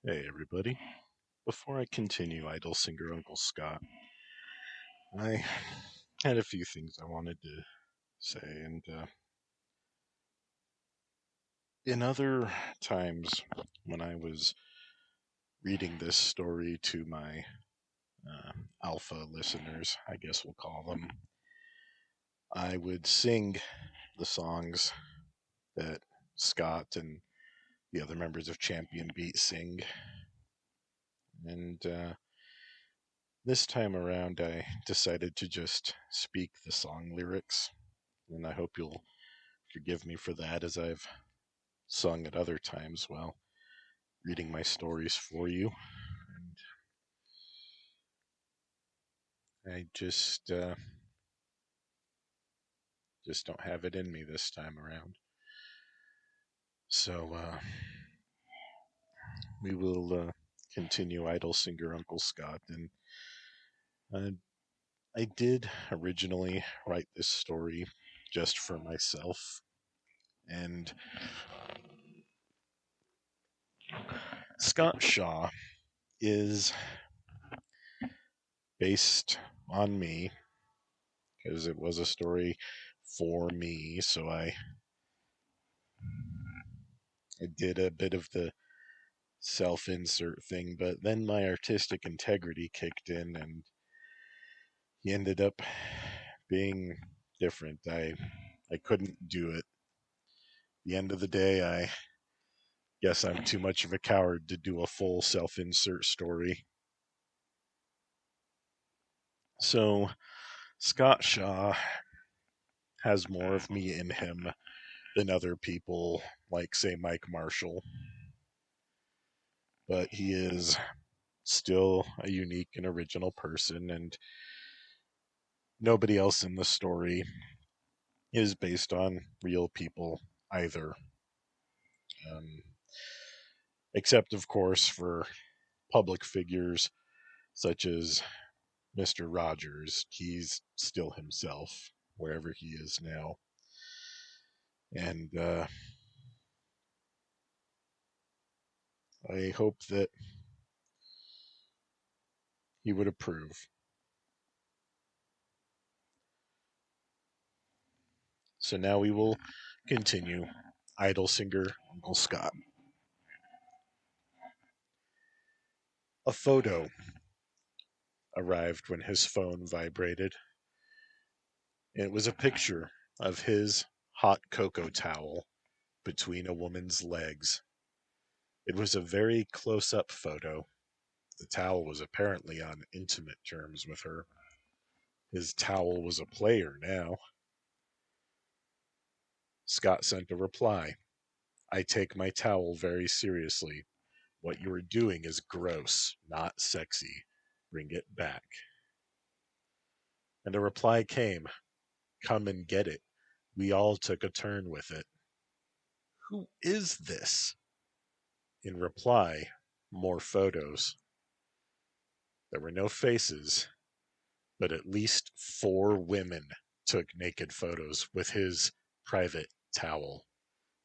Hey everybody. Before I continue Idol Singer Uncle Scott, I had a few things I wanted to say, and in other times when I was reading this story to my alpha listeners, I guess we'll call them, I would sing the songs that Scott and the other members of Champion Beat sing, and this time around I decided to just speak the song lyrics, and I hope you'll forgive me for that, as I've sung at other times while reading my stories for you. And I just don't have it in me this time around. So we will continue Idol Singer Uncle Scott. And I did originally write this story just for myself. And Scott Shaw is based on me because it was a story for me. So I did a bit of the self insert thing, but then my artistic integrity kicked in and he ended up being different. I couldn't do it. At the end of the day, I guess I'm too much of a coward to do a full self insert story. So Scott Shaw has more of me in him than other people, like, say, Mike Marshall, but he is still a unique and original person, and nobody else in the story is based on real people either. Um, except, of course, for public figures such as Mr. Rogers. He's still himself wherever he is now. And I hope that he would approve. So now we will continue Idol Singer Uncle Scott. A photo arrived when his phone vibrated. It was a picture of his hot cocoa towel between a woman's legs. It was a very close up photo. The towel was apparently on intimate terms with her. His towel was a player now. Scott sent a reply. I take my towel very seriously. What you are doing is gross, not sexy. Bring it back. And a reply came. Come and get it. We all took a turn with it. Who is this? In reply, more photos. There were no faces, but at least 4 women took naked photos with his private towel,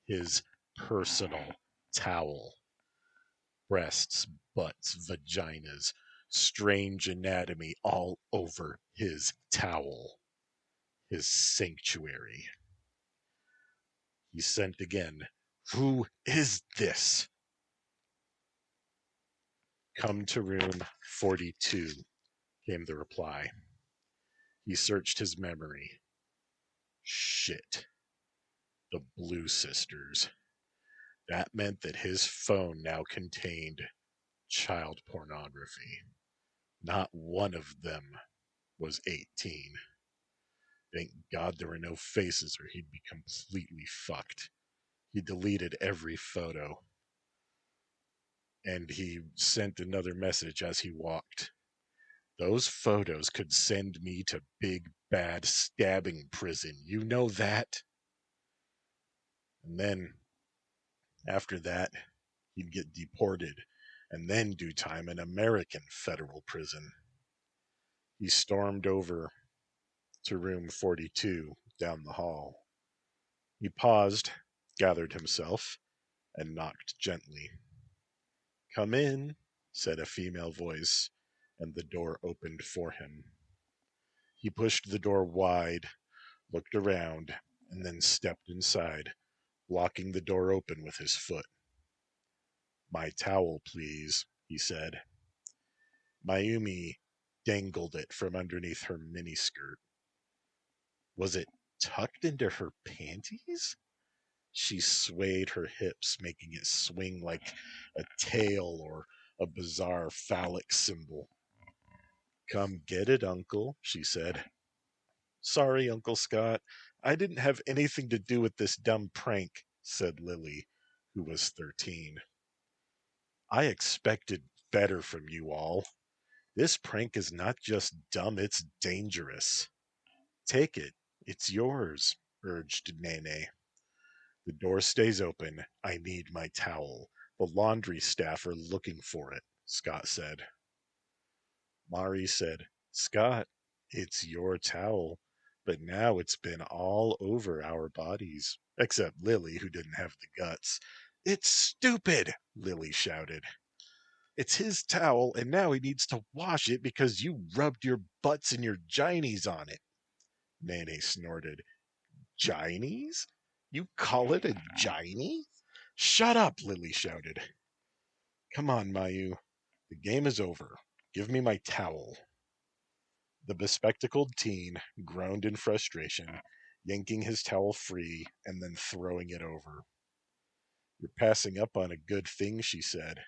his personal towel. Breasts, butts, vaginas, strange anatomy all over his towel, his sanctuary. He sent again. Who is this? Come to room 42, came the reply. He searched his memory. Shit. The Blue Sisters. That meant that his phone now contained child pornography. Not one of them was 18. Thank God there were no faces or he'd be completely fucked. He deleted every photo. And he sent another message as he walked. Those photos could send me to big bad stabbing prison. You know that? And then, after that, he'd get deported and then do time in American federal prison. He stormed over to room 42 down the hall. He paused, gathered himself, and knocked gently. "Come in," said a female voice, and the door opened for him. He pushed the door wide, looked around, and then stepped inside, blocking the door open with his foot. "My towel, please," he said. Mayumi dangled it from underneath her miniskirt. Was it tucked into her panties? She swayed her hips, making it swing like a tail or a bizarre phallic symbol. "Come get it, Uncle," she said. "Sorry, Uncle Scott. I didn't have anything to do with this dumb prank," said Lily, who was 13. "I expected better from you all. This prank is not just dumb, it's dangerous." "Take it. It's yours," urged Nene. "The door stays open. I need my towel. The laundry staff are looking for it," Scott said. Mari said, "Scott, it's your towel, but now it's been all over our bodies." Except Lily, who didn't have the guts. "It's stupid," Lily shouted. "It's his towel, and now he needs to wash it because you rubbed your butts and your ginies on it." Nene snorted. "Ginies? You call it a ginie?" "Shut up," Lily shouted. "Come on, Mayu. The game is over. Give me my towel." The bespectacled teen groaned in frustration, yanking his towel free and then throwing it over. "You're passing up on a good thing," she said.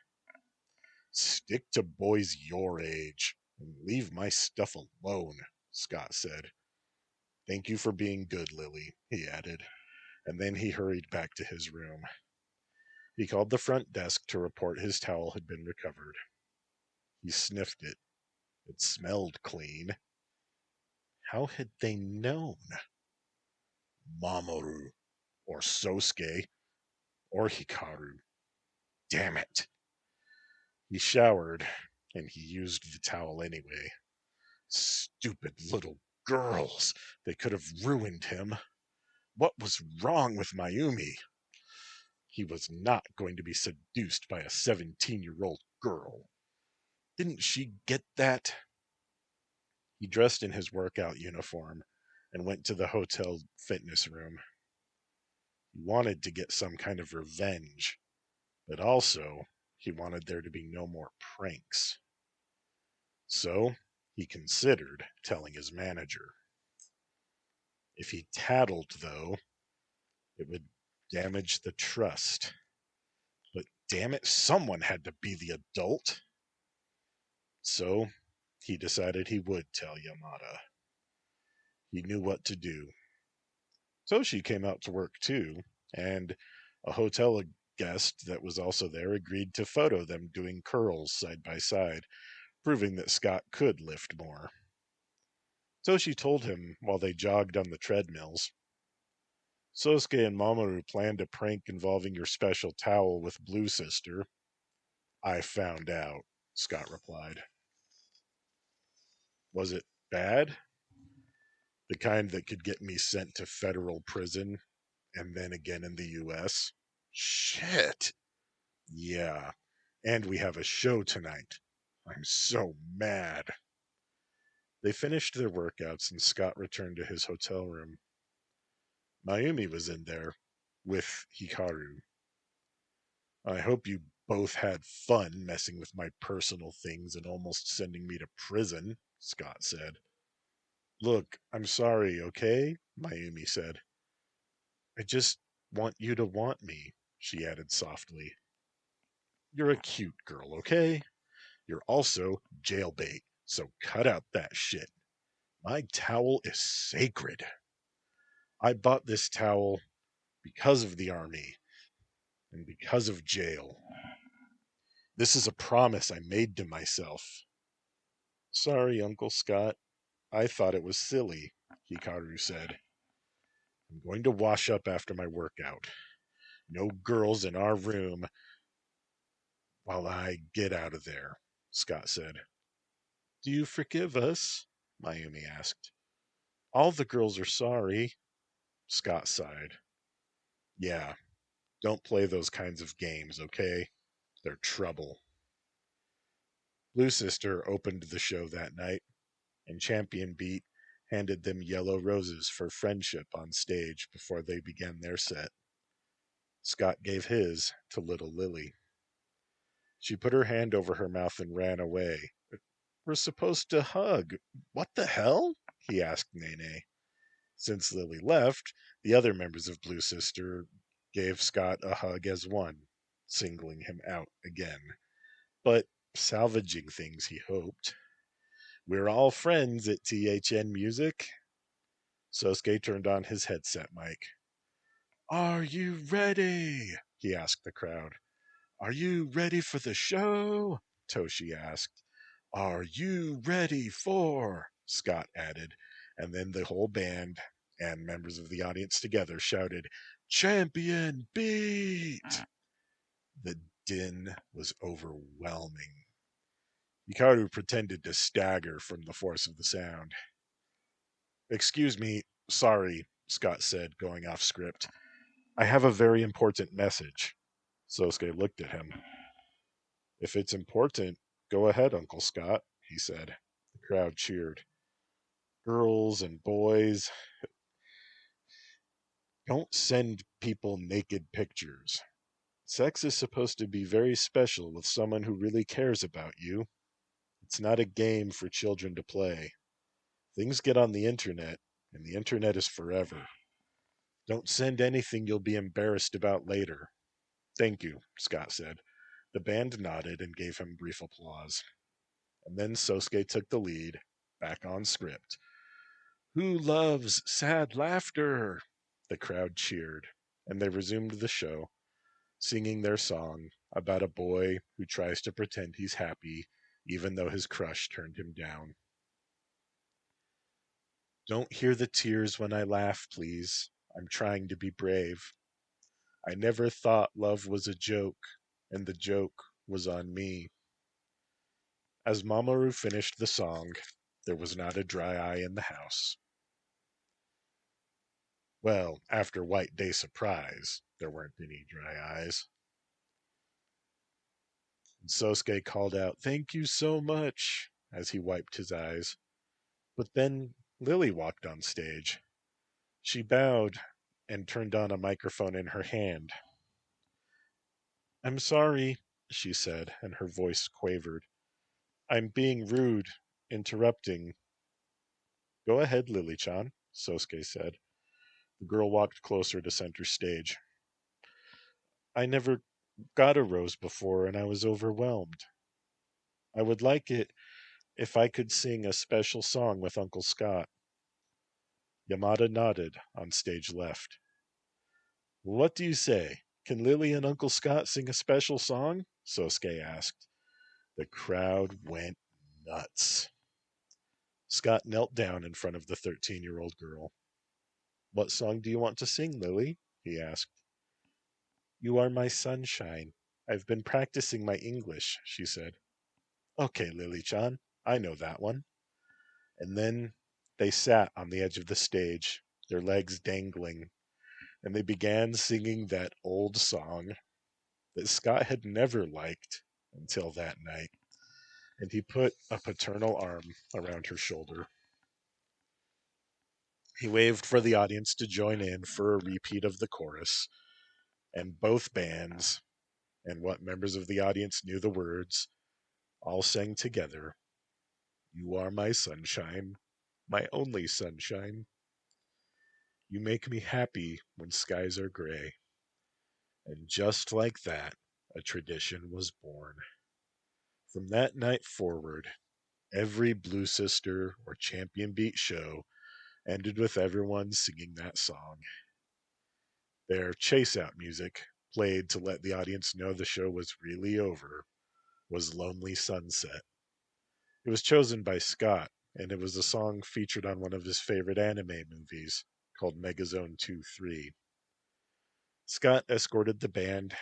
"Stick to boys your age and leave my stuff alone," Scott said. "Thank you for being good, Lily," he added, and then he hurried back to his room. He called the front desk to report his towel had been recovered. He sniffed it. It smelled clean. How had they known? Mamoru, or Sosuke, or Hikaru. Damn it. He showered, and he used the towel anyway. Stupid little girls. They could have ruined him. What was wrong with Mayumi? He was not going to be seduced by a 17-year-old girl. Didn't she get that? He dressed in his workout uniform and went to the hotel fitness room. He wanted to get some kind of revenge, but also he wanted there to be no more pranks. So he considered telling his manager. If he tattled, though, it would damage the trust. But damn it, someone had to be the adult. So he decided he would tell Yamada. He knew what to do. Toshi came out to work too, and a hotel guest that was also there agreed to photo them doing curls side by side, proving that Scott could lift more. Toshi told him while they jogged on the treadmills. "Sosuke and Mamoru planned a prank involving your special towel with Blue Sister." "I found out," Scott replied. "Was it bad? The kind that could get me sent to federal prison and then again in the US?" "Shit." "Yeah, and we have a show tonight. I'm so mad." They finished their workouts and Scott returned to his hotel room. Mayumi was in there with Hikaru. "I hope you both had fun messing with my personal things and almost sending me to prison," Scott said. "Look, I'm sorry, okay?" Mayumi said. "I just want you to want me," she added softly. "You're a cute girl, okay? You're also jailbait, so cut out that shit. My towel is sacred. I bought this towel because of the army and because of jail. This is a promise I made to myself." "Sorry, Uncle Scott. I thought it was silly," Hikaru said. "I'm going to wash up after my workout. No girls in our room while I get out of there," Scott said. "Do you forgive us?" Mayumi asked. "All the girls are sorry." Scott sighed. "Yeah, don't play those kinds of games, okay? They're trouble." Blue Sister opened the show that night, and Champion Beat handed them yellow roses for friendship on stage before they began their set. Scott gave his to little Lily. She put her hand over her mouth and ran away. We're supposed to hug. What the hell? He asked Nene. Since Lily left, the other members of Blue Sister gave Scott a hug as one, singling him out again, but salvaging things he hoped. We're all friends at THN Music. Sosuke turned on his headset mic. Are you ready? He asked the crowd. Are you ready for the show? Toshi asked. Are you ready for? Scott added, and then the whole band and members of the audience together shouted, Champion Beat! The din was overwhelming. Hikaru pretended to stagger from the force of the sound. Excuse me, sorry, Scott said, going off script. I have a very important message. Sosuke looked at him. If it's important, go ahead, Uncle Scott, he said. The crowd cheered. Girls and boys, don't send people naked pictures. Sex is supposed to be very special with someone who really cares about you. It's not a game for children to play. Things get on the internet, and the internet is forever. Don't send anything you'll be embarrassed about later. Thank you, Scott said. The band nodded and gave him brief applause. And then Sosuke took the lead, back on script. Who loves sad laughter? The crowd cheered, and they resumed the show, singing their song about a boy who tries to pretend he's happy even though his crush turned him down. Don't hear the tears when I laugh, please. I'm trying to be brave. I never thought love was a joke, and the joke was on me. As Mamoru finished the song, there was not a dry eye in the house. Well, after White Day Surprise, there weren't any dry eyes. And Sosuke called out, Thank you so much, as he wiped his eyes. But then Lily walked on stage. She bowed and turned on a microphone in her hand. I'm sorry, she said, and her voice quavered. I'm being rude, interrupting. Go ahead, Lily-chan, Sosuke said. The girl walked closer to center stage. I never got a rose before, and I was overwhelmed. I would like it if I could sing a special song with Uncle Scott. Yamada nodded on stage left. What do you say? Can Lily and Uncle Scott sing a special song? Sosuke asked. The crowd went nuts. Scott knelt down in front of the 13-year-old girl. What song do you want to sing, Lily? He asked. You are my sunshine. I've been practicing my English, she said. Okay, Lily-chan, I know that one. And then they sat on the edge of the stage, their legs dangling, and they began singing that old song that Scott had never liked until that night. And he put a paternal arm around her shoulder. He waved for the audience to join in for a repeat of the chorus, and both bands, and what members of the audience knew the words, all sang together, You are my sunshine, my only sunshine. You make me happy when skies are gray. And just like that, a tradition was born. From that night forward, every Blue Sister or Champion Beat show ended with everyone singing that song. Their chase-out music, played to let the audience know the show was really over, was Lonely Sunset. It was chosen by Scott, and it was a song featured on one of his favorite anime movies, called Megazone 2-3. Scott escorted the band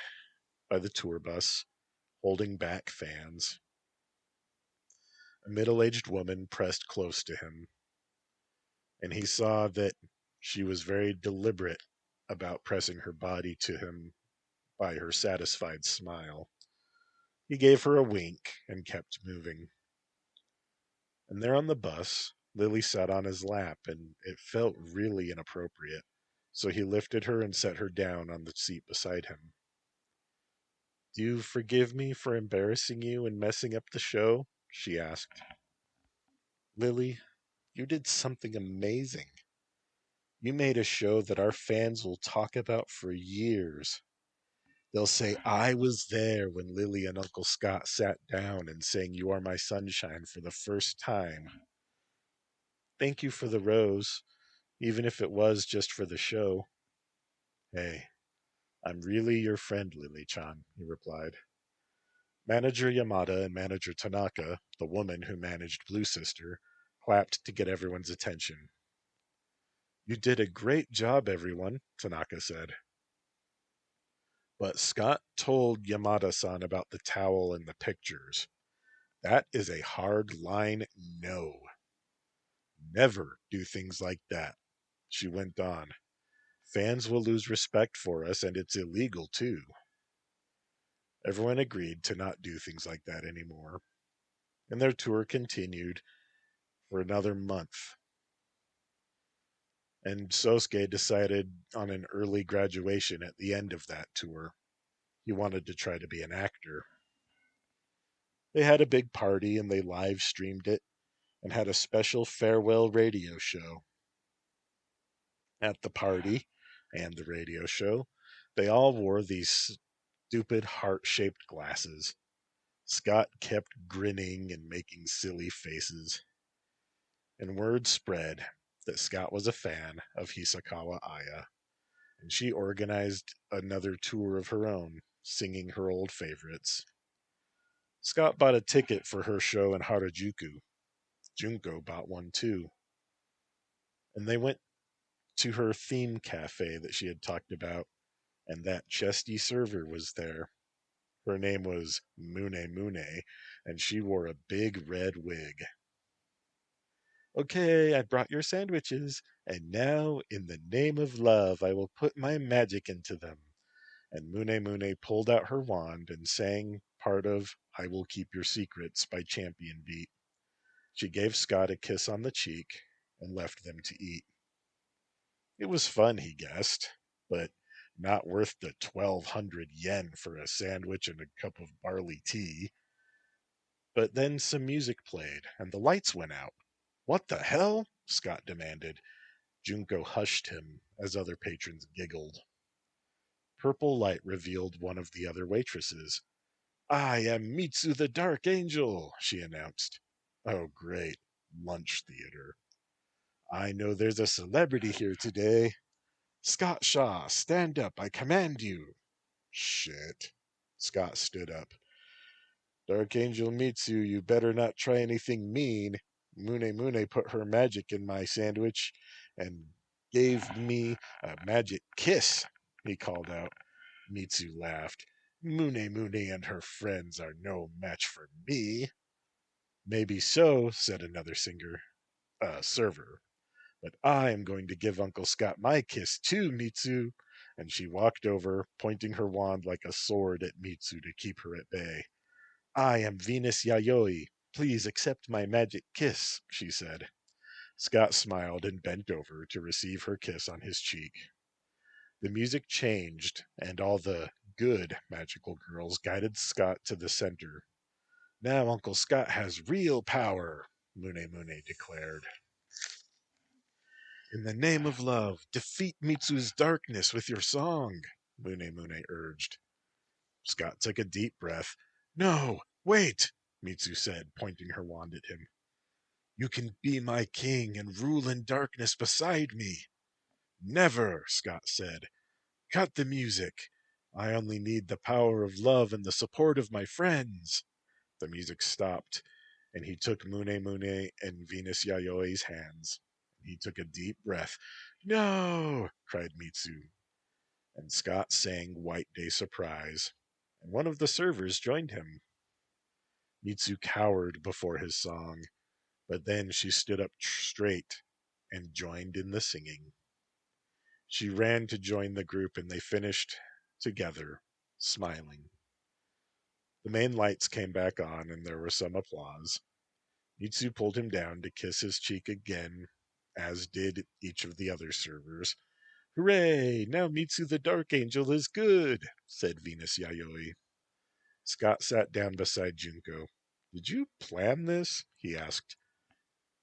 by the tour bus, holding back fans. A middle-aged woman pressed close to him, and he saw that she was very deliberate about pressing her body to him by her satisfied smile. He gave her a wink and kept moving. And there on the bus, Lily sat on his lap, and it felt really inappropriate. So he lifted her and set her down on the seat beside him. Do you forgive me for embarrassing you and messing up the show? She asked. Lily, you did something amazing. You made a show that our fans will talk about for years. They'll say, I was there when Lily and Uncle Scott sat down and sang You Are My Sunshine for the first time. Thank you for the rose, even if it was just for the show. Hey, I'm really your friend, Lily-chan, he replied. Manager Yamada and Manager Tanaka, the woman who managed Blue Sister, clapped to get everyone's attention. You did a great job, everyone, Tanaka said. But Scott told Yamada-san about the towel and the pictures. That is a hard line no. Never do things like that, she went on. Fans will lose respect for us, and it's illegal, too. Everyone agreed to not do things like that anymore, and their tour continued for another month. And Sosuke decided on an early graduation at the end of that tour. He wanted to try to be an actor. They had a big party and they live streamed it and had a special farewell radio show. At the party and the radio show, they all wore these stupid heart-shaped glasses. Scott kept grinning and making silly faces. And word spread that Scott was a fan of Hisakawa Aya, and she organized another tour of her own, singing her old favorites. Scott bought a ticket for her show in Harajuku. Junko bought one too. And they went to her theme cafe that she had talked about, and that chesty server was there. Her name was Mune Mune, and she wore a big red wig. Okay, I brought your sandwiches, and now, in the name of love, I will put my magic into them. And Mune Mune pulled out her wand and sang part of I Will Keep Your Secrets by Champion Beat. She gave Scott a kiss on the cheek and left them to eat. It was fun, he guessed, but not worth the 1,200 yen for a sandwich and a cup of barley tea. But then some music played, and the lights went out. What the hell? Scott demanded. Junko hushed him as other patrons giggled. Purple light revealed one of the other waitresses. I am Mitsu the Dark Angel, she announced. Oh, great. Lunch theater. I know there's a celebrity here today. Scott Shaw, stand up, I command you. Shit. Scott stood up. Dark Angel Mitsu, you better not try anything mean. Mune Mune put her magic in my sandwich and gave me a magic kiss, he called out. Mitsu laughed. Mune Mune and her friends are no match for me. Maybe so, said another server. But I am going to give Uncle Scott my kiss too, Mitsu. And she walked over, pointing her wand like a sword at Mitsu to keep her at bay. I am Venus Yayoi. Please accept my magic kiss, she said. Scott smiled and bent over to receive her kiss on his cheek. The music changed, and all the good magical girls guided Scott to the center. Now Uncle Scott has real power, Mune Mune declared. In the name of love, defeat Mitsu's darkness with your song, Mune Mune urged. Scott took a deep breath. No, wait, Mitsu said, pointing her wand at him. You can be my king and rule in darkness beside me. Never, Scott said. Cut the music. I only need the power of love and the support of my friends. The music stopped, and he took Mune Mune and Venus Yayoi's hands. He took a deep breath. No, cried Mitsu. And Scott sang White Day Surprise, and one of the servers joined him. Mitsu cowered before his song, but then she stood up straight and joined in the singing. She ran to join the group, and they finished together, smiling. The main lights came back on, and there was some applause. Mitsu pulled him down to kiss his cheek again, as did each of the other servers. Hooray! Now Mitsu the Dark Angel is good, said Venus Yayoi. Scott sat down beside Junko. Did you plan this? He asked.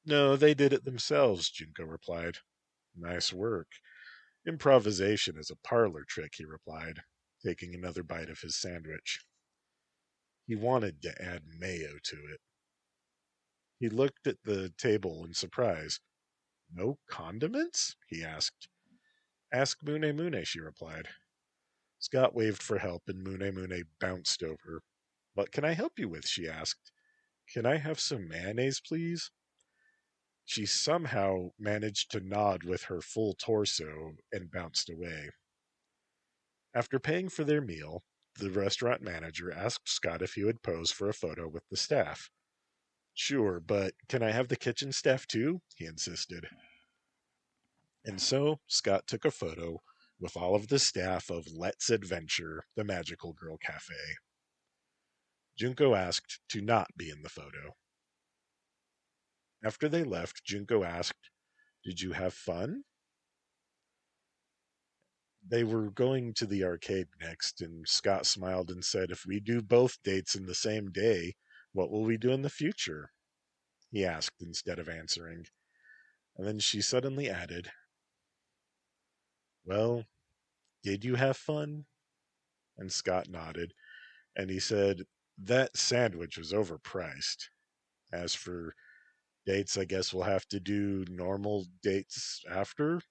No, they did it themselves, Junko replied. Nice work. Improvisation is a parlor trick, he replied, taking another bite of his sandwich. He wanted to add mayo to it. He looked at the table in surprise. No condiments? He asked. Ask Mune Mune, she replied. Scott waved for help, and Mune Mune bounced over. What can I help you with? She asked. Can I have some mayonnaise, please? She somehow managed to nod with her full torso and bounced away. After paying for their meal, the restaurant manager asked Scott if he would pose for a photo with the staff. Sure, but can I have the kitchen staff too? He insisted. And so Scott took a photo with all of the staff of Let's Adventure, the Magical Girl Cafe. Junko asked to not be in the photo. After they left, Junko asked, Did you have fun? They were going to the arcade next, and Scott smiled and said, If we do both dates in the same day, what will we do in the future? He asked instead of answering. And then she suddenly added, Well, did you have fun? And Scott nodded, and he said, That sandwich was overpriced. As for dates, I guess we'll have to do normal dates after.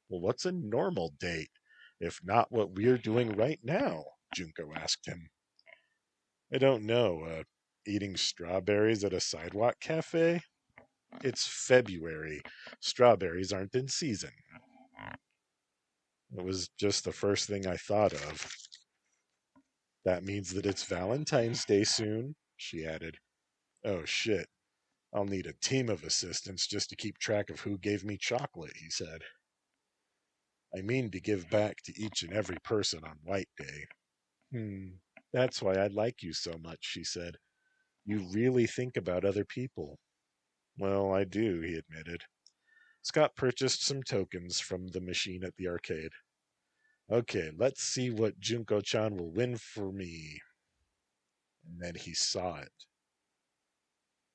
Well, what's a normal date, if not what we're doing right now? Junko asked him. I don't know. Eating strawberries at a sidewalk cafe? It's February. Strawberries aren't in season. It was just the first thing I thought of. That means that it's Valentine's Day soon, she added. Oh shit. I'll need a team of assistants just to keep track of who gave me chocolate, he said. I mean to give back to each and every person on White Day. That's why I like you so much, she said. You really think about other people. Well, I do, he admitted. Scott purchased some tokens from the machine at the arcade. Okay, let's see what Junko-chan will win for me. And then he saw it.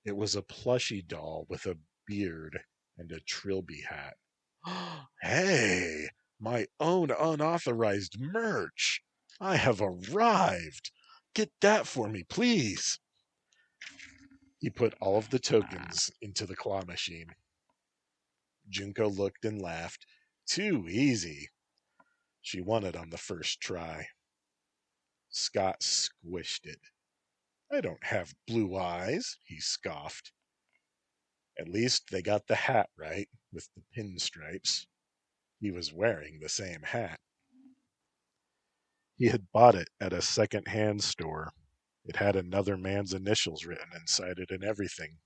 It was a plushy doll with a beard and a trilby hat. Hey, my own unauthorized merch! I have arrived! Get that for me, please! He put all of the tokens into the claw machine. Junko looked and laughed. Too easy. She won it on the first try. Scott squished it. I don't have blue eyes, he scoffed. At least they got the hat right, with the pinstripes. He was wearing the same hat. He had bought it at a second-hand store. It had another man's initials written inside it and everything.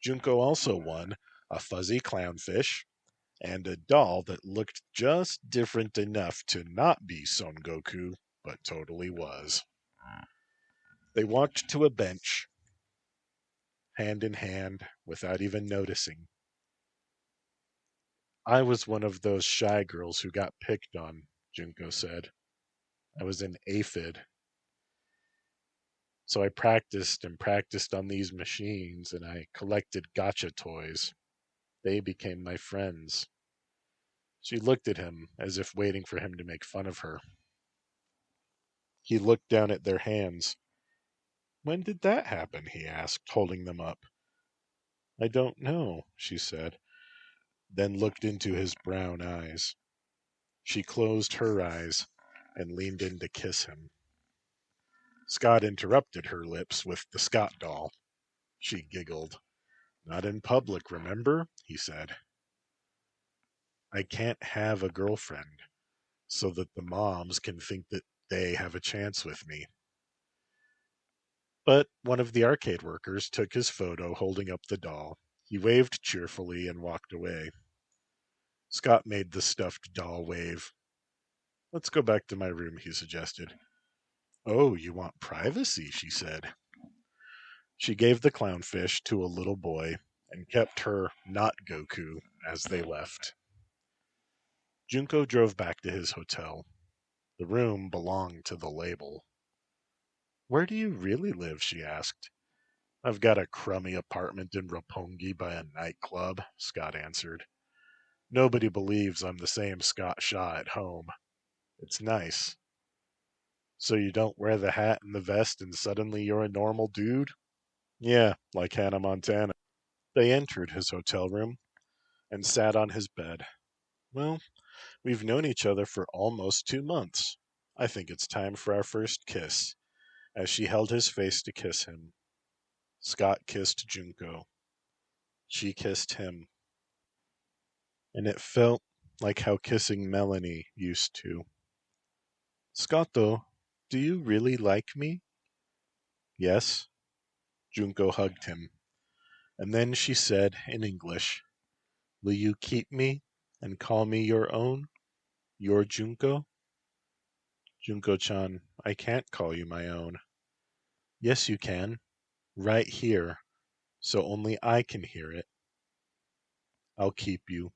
Junko also won a fuzzy clownfish and a doll that looked just different enough to not be Son Goku, but totally was. They walked to a bench, hand in hand, without even noticing. I was one of those shy girls who got picked on, Junko said. I was an aphid. So I practiced and practiced on these machines, and I collected gotcha toys. They became my friends. She looked at him as if waiting for him to make fun of her. He looked down at their hands. When did that happen? He asked, holding them up. I don't know, she said, then looked into his brown eyes. She closed her eyes and leaned in to kiss him. Scott interrupted her lips with the Scott doll. She giggled. Not in public, remember? He said. I can't have a girlfriend so that the moms can think that they have a chance with me. But one of the arcade workers took his photo holding up the doll. He waved cheerfully and walked away. Scott made the stuffed doll wave. Let's go back to my room, he suggested. Oh, you want privacy, she said. She gave the clownfish to a little boy and kept her not Goku as they left. Junko drove back to his hotel. The room belonged to the label. Where do you really live? She asked. I've got a crummy apartment in Roppongi by a nightclub, Scott answered. Nobody believes I'm the same Scott Shaw at home. It's nice. So you don't wear the hat and the vest and suddenly you're a normal dude? Yeah, like Hannah Montana. They entered his hotel room and sat on his bed. Well, we've known each other for almost 2 months. I think it's time for our first kiss, as she held his face to kiss him. Scott kissed Junko. She kissed him. And it felt like how kissing Melanie used to. Scotto, do you really like me? Yes. Junko hugged him. And then she said in English, will you keep me and call me your own? Your Junko? Junko-chan, I can't call you my own. Yes, you can. Right here. So only I can hear it. I'll keep you,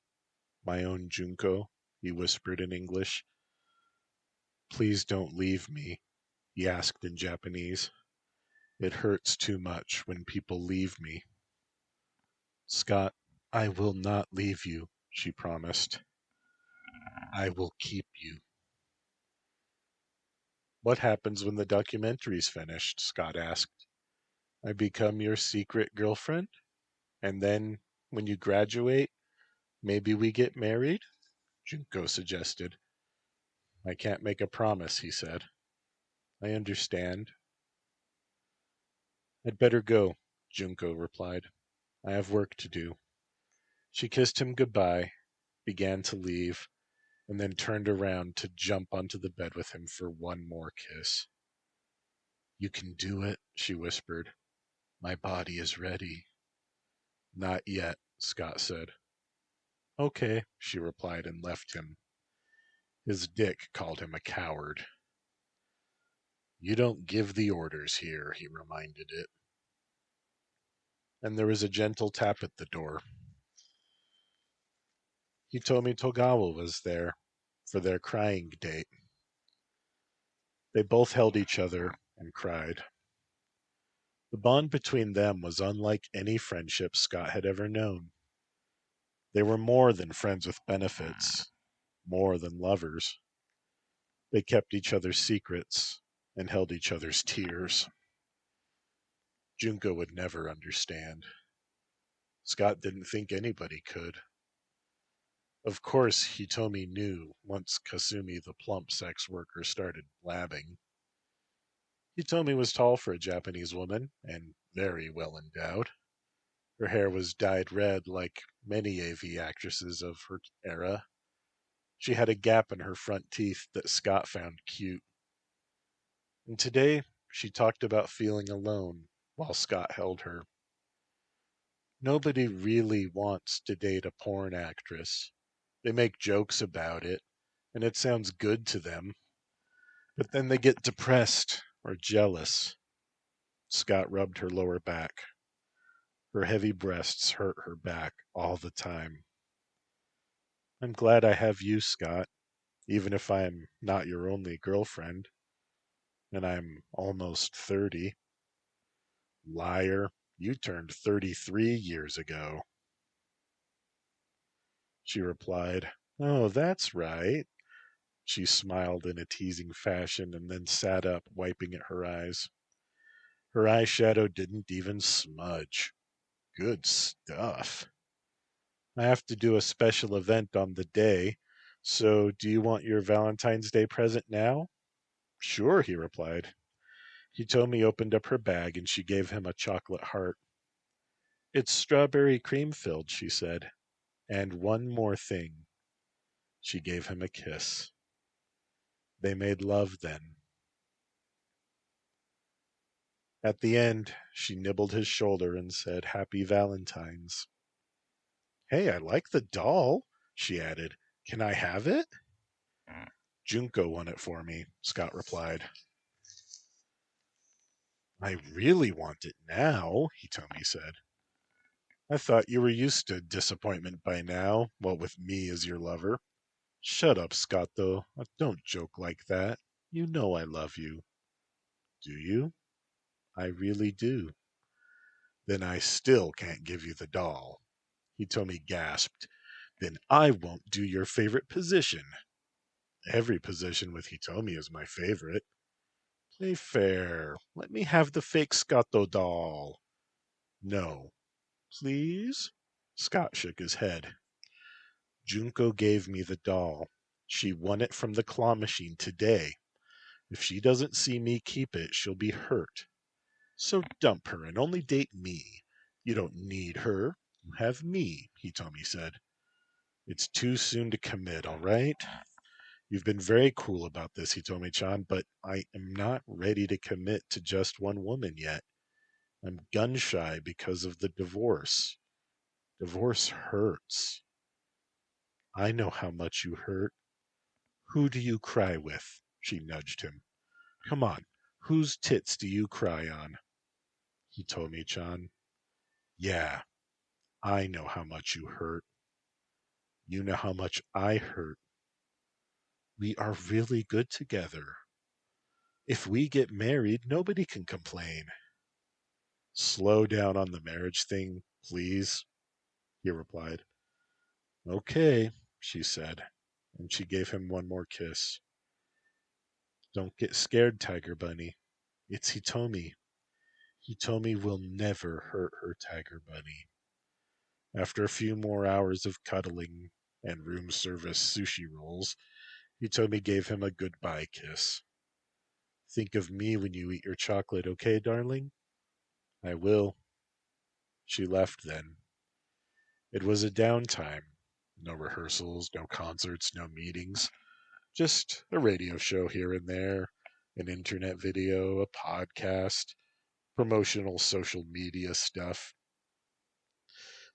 my own Junko, he whispered in English. Please don't leave me, he asked in Japanese. It hurts too much when people leave me. Scott, I will not leave you, she promised. I will keep you. What happens when the documentary's finished? Scott asked. I become your secret girlfriend? And then, when you graduate, maybe we get married? Junko suggested. I can't make a promise, he said. I understand. I'd better go, Junko replied. I have work to do. She kissed him goodbye, began to leave, and then turned around to jump onto the bed with him for one more kiss. You can do it, she whispered. My body is ready. Not yet, Scott said. Okay, she replied and left him. His dick called him a coward. You don't give the orders here, he reminded it. And there was a gentle tap at the door. Hitomi Togawa was there for their crying date. They both held each other and cried. The bond between them was unlike any friendship Scott had ever known. They were more than friends with benefits, more than lovers. They kept each other's secrets and held each other's tears. Junko would never understand. Scott didn't think anybody could. Of course, Hitomi knew once Kasumi the plump sex worker started blabbing. Hitomi was tall for a Japanese woman and very well endowed. Her hair was dyed red like many AV actresses of her era. She had a gap in her front teeth that Scott found cute. And today, she talked about feeling alone while Scott held her. Nobody really wants to date a porn actress. They make jokes about it, and it sounds good to them. But then they get depressed or jealous. Scott rubbed her lower back. Her heavy breasts hurt her back all the time. I'm glad I have you, Scott, even if I'm not your only girlfriend. And I'm almost 30. Liar, you turned 33 years ago. She replied, Oh, that's right. She smiled in a teasing fashion and then sat up, wiping at her eyes. Her eyeshadow didn't even smudge. Good stuff. I have to do a special event on the day, so do you want your Valentine's Day present now? Sure, he replied. Hitomi opened up her bag and she gave him a chocolate heart. It's strawberry cream filled, she said. And one more thing. She gave him a kiss. They made love then. At the end, she nibbled his shoulder and said, Happy Valentine's. Hey, I like the doll, she added. Can I have it? Junko won it for me, Scott replied. I really want it now, Hitomi said. I thought you were used to disappointment by now, what with me as your lover. Shut up, Scotto. Don't joke like that. You know I love you. Do you? I really do. Then I still can't give you the doll. Hitomi gasped. Then I won't do your favorite position. Every position with Hitomi is my favorite. Play fair. Let me have the fake Scotto doll. No. Please? Scott shook his head. Junko gave me the doll. She won it from the claw machine today. If she doesn't see me keep it, she'll be hurt. So dump her and only date me. You don't need her. You have me, Hitomi said. It's too soon to commit, all right? You've been very cool about this, Hitomi-chan, but I am not ready to commit to just one woman yet. I'm gun-shy because of the divorce. Divorce hurts. I know how much you hurt. Who do you cry with? She nudged him. Come on, whose tits do you cry on? Hitomi-chan. Yeah, I know how much you hurt. You know how much I hurt. We are really good together. If we get married, nobody can complain. Slow down on the marriage thing, please, he replied. Okay, she said, and she gave him one more kiss. Don't get scared, Tiger Bunny. It's Hitomi. Hitomi will never hurt her, Tiger Bunny. After a few more hours of cuddling and room service sushi rolls, Hitomi gave him a goodbye kiss. Think of me when you eat your chocolate, okay, darling? I will. She left then. It was a downtime. No rehearsals, no concerts, no meetings. Just a radio show here and there, an internet video, a podcast, promotional social media stuff.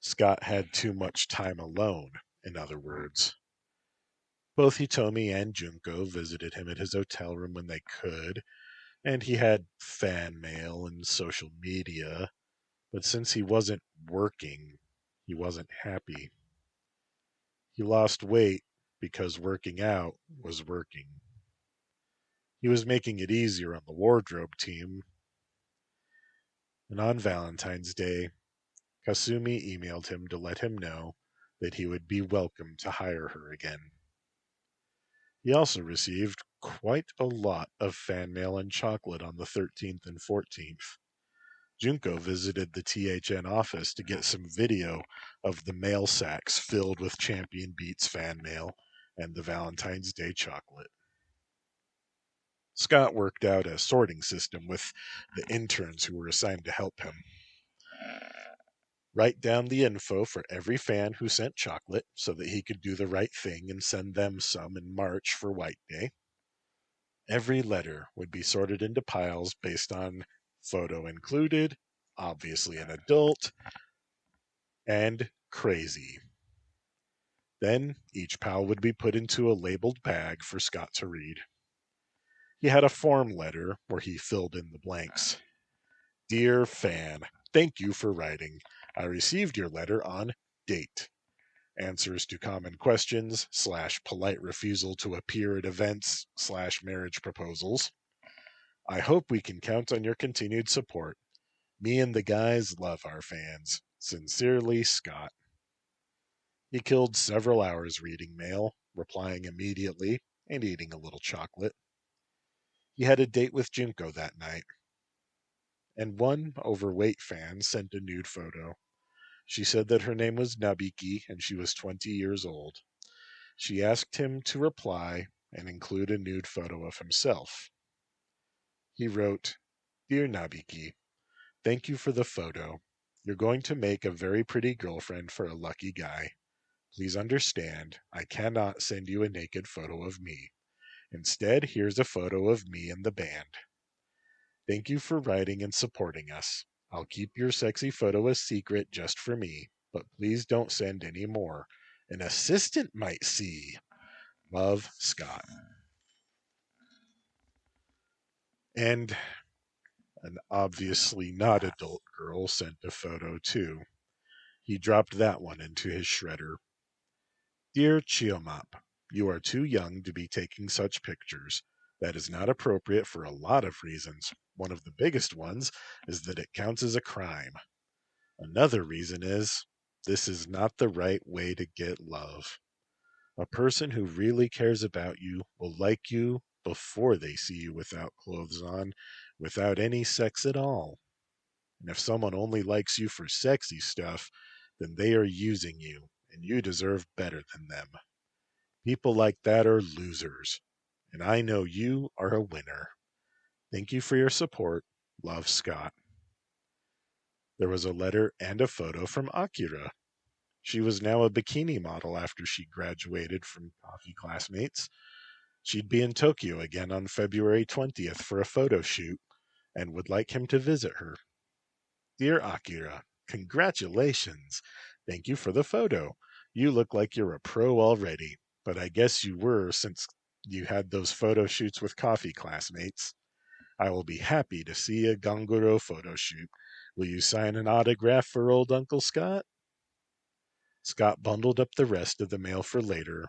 Scott had too much time alone, in other words. Both Hitomi and Junko visited him at his hotel room when they could, and he had fan mail and social media, but since he wasn't working, he wasn't happy. He lost weight because working out was working. He was making it easier on the wardrobe team, and on Valentine's Day, Kasumi emailed him to let him know that he would be welcome to hire her again. He also received quite a lot of fan mail and chocolate on the 13th and 14th. Junko visited the THN office to get some video of the mail sacks filled with Champion Beats fan mail and the Valentine's Day chocolate. Scott worked out a sorting system with the interns who were assigned to help him. Write down the info for every fan who sent chocolate so that he could do the right thing and send them some in March for White Day. Every letter would be sorted into piles based on photo included, obviously an adult, and crazy. Then each pile would be put into a labeled bag for Scott to read. He had a form letter where he filled in the blanks. Dear fan, thank you for writing. I received your letter on date. Answers to common questions / polite refusal to appear at events / marriage proposals. I hope we can count on your continued support. Me and the guys love our fans. Sincerely, Scott. He killed several hours reading mail, replying immediately, and eating a little chocolate. He had a date with Junko that night, and one overweight fan sent a nude photo. She said that her name was Nabiki and she was 20 years old. She asked him to reply and include a nude photo of himself. He wrote, Dear Nabiki, thank you for the photo. You're going to make a very pretty girlfriend for a lucky guy. Please understand, I cannot send you a naked photo of me. Instead, here's a photo of me and the band. Thank you for writing and supporting us. I'll keep your sexy photo a secret just for me, but please don't send any more. An assistant might see. Love, Scott. And An obviously not adult girl sent a photo too. He dropped that one into his shredder. Dear Chiomap, you are too young to be taking such pictures. That is not appropriate for a lot of reasons. One of the biggest ones is that it counts as a crime. Another reason is this is not the right way to get love. A person who really cares about you will like you before they see you without clothes on, without any sex at all. And if someone only likes you for sexy stuff, then they are using you, and you deserve better than them. People like that are losers, and I know you are a winner. Thank you for your support. Love, Scott. There was a letter and a photo from Akira. She was now a bikini model after she graduated from Coffee Classmates. She'd be in Tokyo again on February 20th for a photo shoot and would like him to visit her. Dear Akira, congratulations. Thank you for the photo. You look like you're a pro already, but I guess you were since you had those photo shoots with Coffee Classmates. I will be happy to see a Ganguro photo shoot. Will you sign an autograph for old Uncle Scott? Scott bundled up the rest of the mail for later,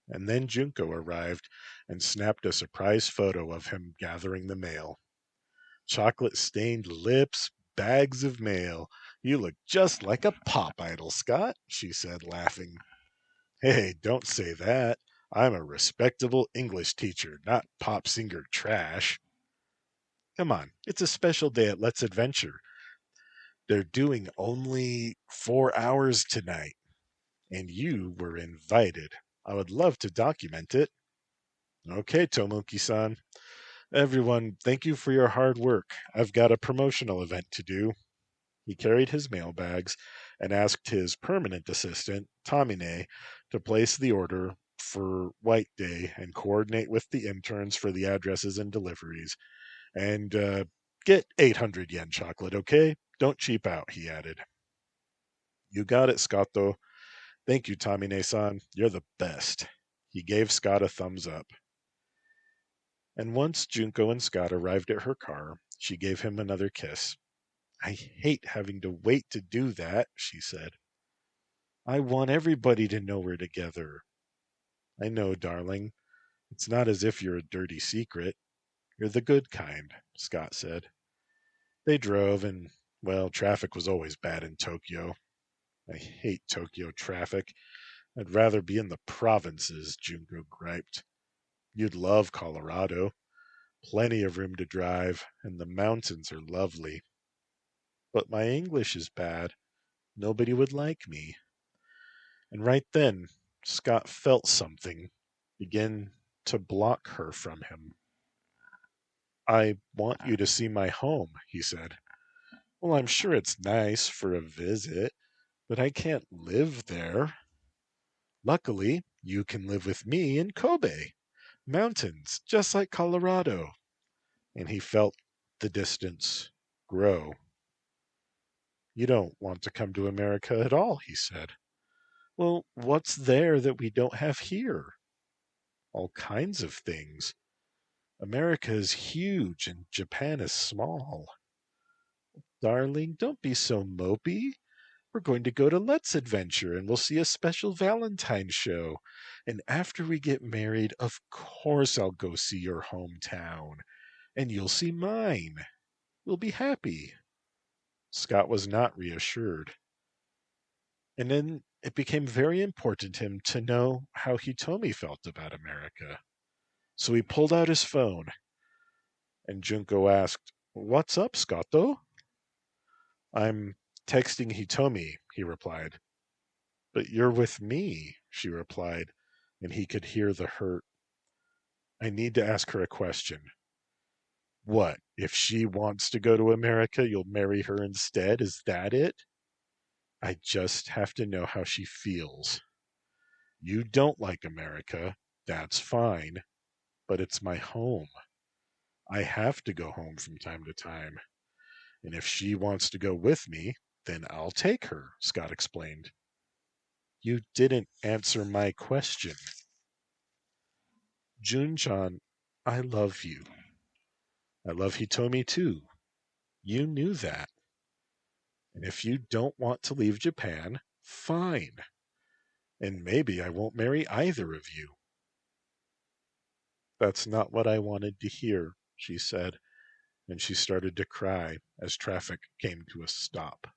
and then Junko arrived and snapped a surprise photo of him gathering the mail. Chocolate stained lips, bags of mail. You look just like a pop idol, Scott, she said, laughing. Hey, don't say that. I'm a respectable English teacher, not pop singer trash. Come on, it's a special day at Let's Adventure. They're doing only 4 hours tonight, and you were invited. I would love to document it. Okay, Tomoki-san. Everyone, thank you for your hard work. I've got a promotional event to do. He carried his mailbags and asked his permanent assistant, Tamine, to place the order for White Day and coordinate with the interns for the addresses and deliveries. And get 800 yen chocolate, okay? Don't cheap out, he added. You got it, Scotto. Thank you, Tamine-san. You're the best. He gave Scott a thumbs up. And once Junko and Scott arrived at her car, she gave him another kiss. I hate having to wait to do that, she said. I want everybody to know we're together. I know, darling. It's not as if you're a dirty secret. You're the good kind, Scott said. They drove, and, well, traffic was always bad in Tokyo. I hate Tokyo traffic. I'd rather be in the provinces, Junko griped. You'd love Colorado. Plenty of room to drive, and the mountains are lovely. But my English is bad. Nobody would like me. And right then, Scott felt something begin to block her from him. I want you to see my home, he said. Well, I'm sure it's nice for a visit, but I can't live there. Luckily, you can live with me in Kobe. Mountains, just like Colorado. And he felt the distance grow. You don't want to come to America at all, he said. Well, what's there that we don't have here? All kinds of things. America is huge and Japan is small. Darling, don't be so mopey. We're going to go to Let's Adventure and we'll see a special Valentine show. And after we get married, of course I'll go see your hometown. And you'll see mine. We'll be happy. Scott was not reassured. And then it became very important to him to know how Hitomi felt about America. So he pulled out his phone, and Junko asked, What's up, Scotto? I'm texting Hitomi, he replied. But you're with me, she replied, and he could hear the hurt. I need to ask her a question. What, if she wants to go to America, you'll marry her instead? Is that it? I just have to know how she feels. You don't like America, that's fine, but it's my home. I have to go home from time to time. And if she wants to go with me, then I'll take her, Scott explained. You didn't answer my question. Jun-chan, I love you. I love Hitomi too. You knew that. And if you don't want to leave Japan, fine. And maybe I won't marry either of you. That's not what I wanted to hear, she said, and she started to cry as traffic came to a stop.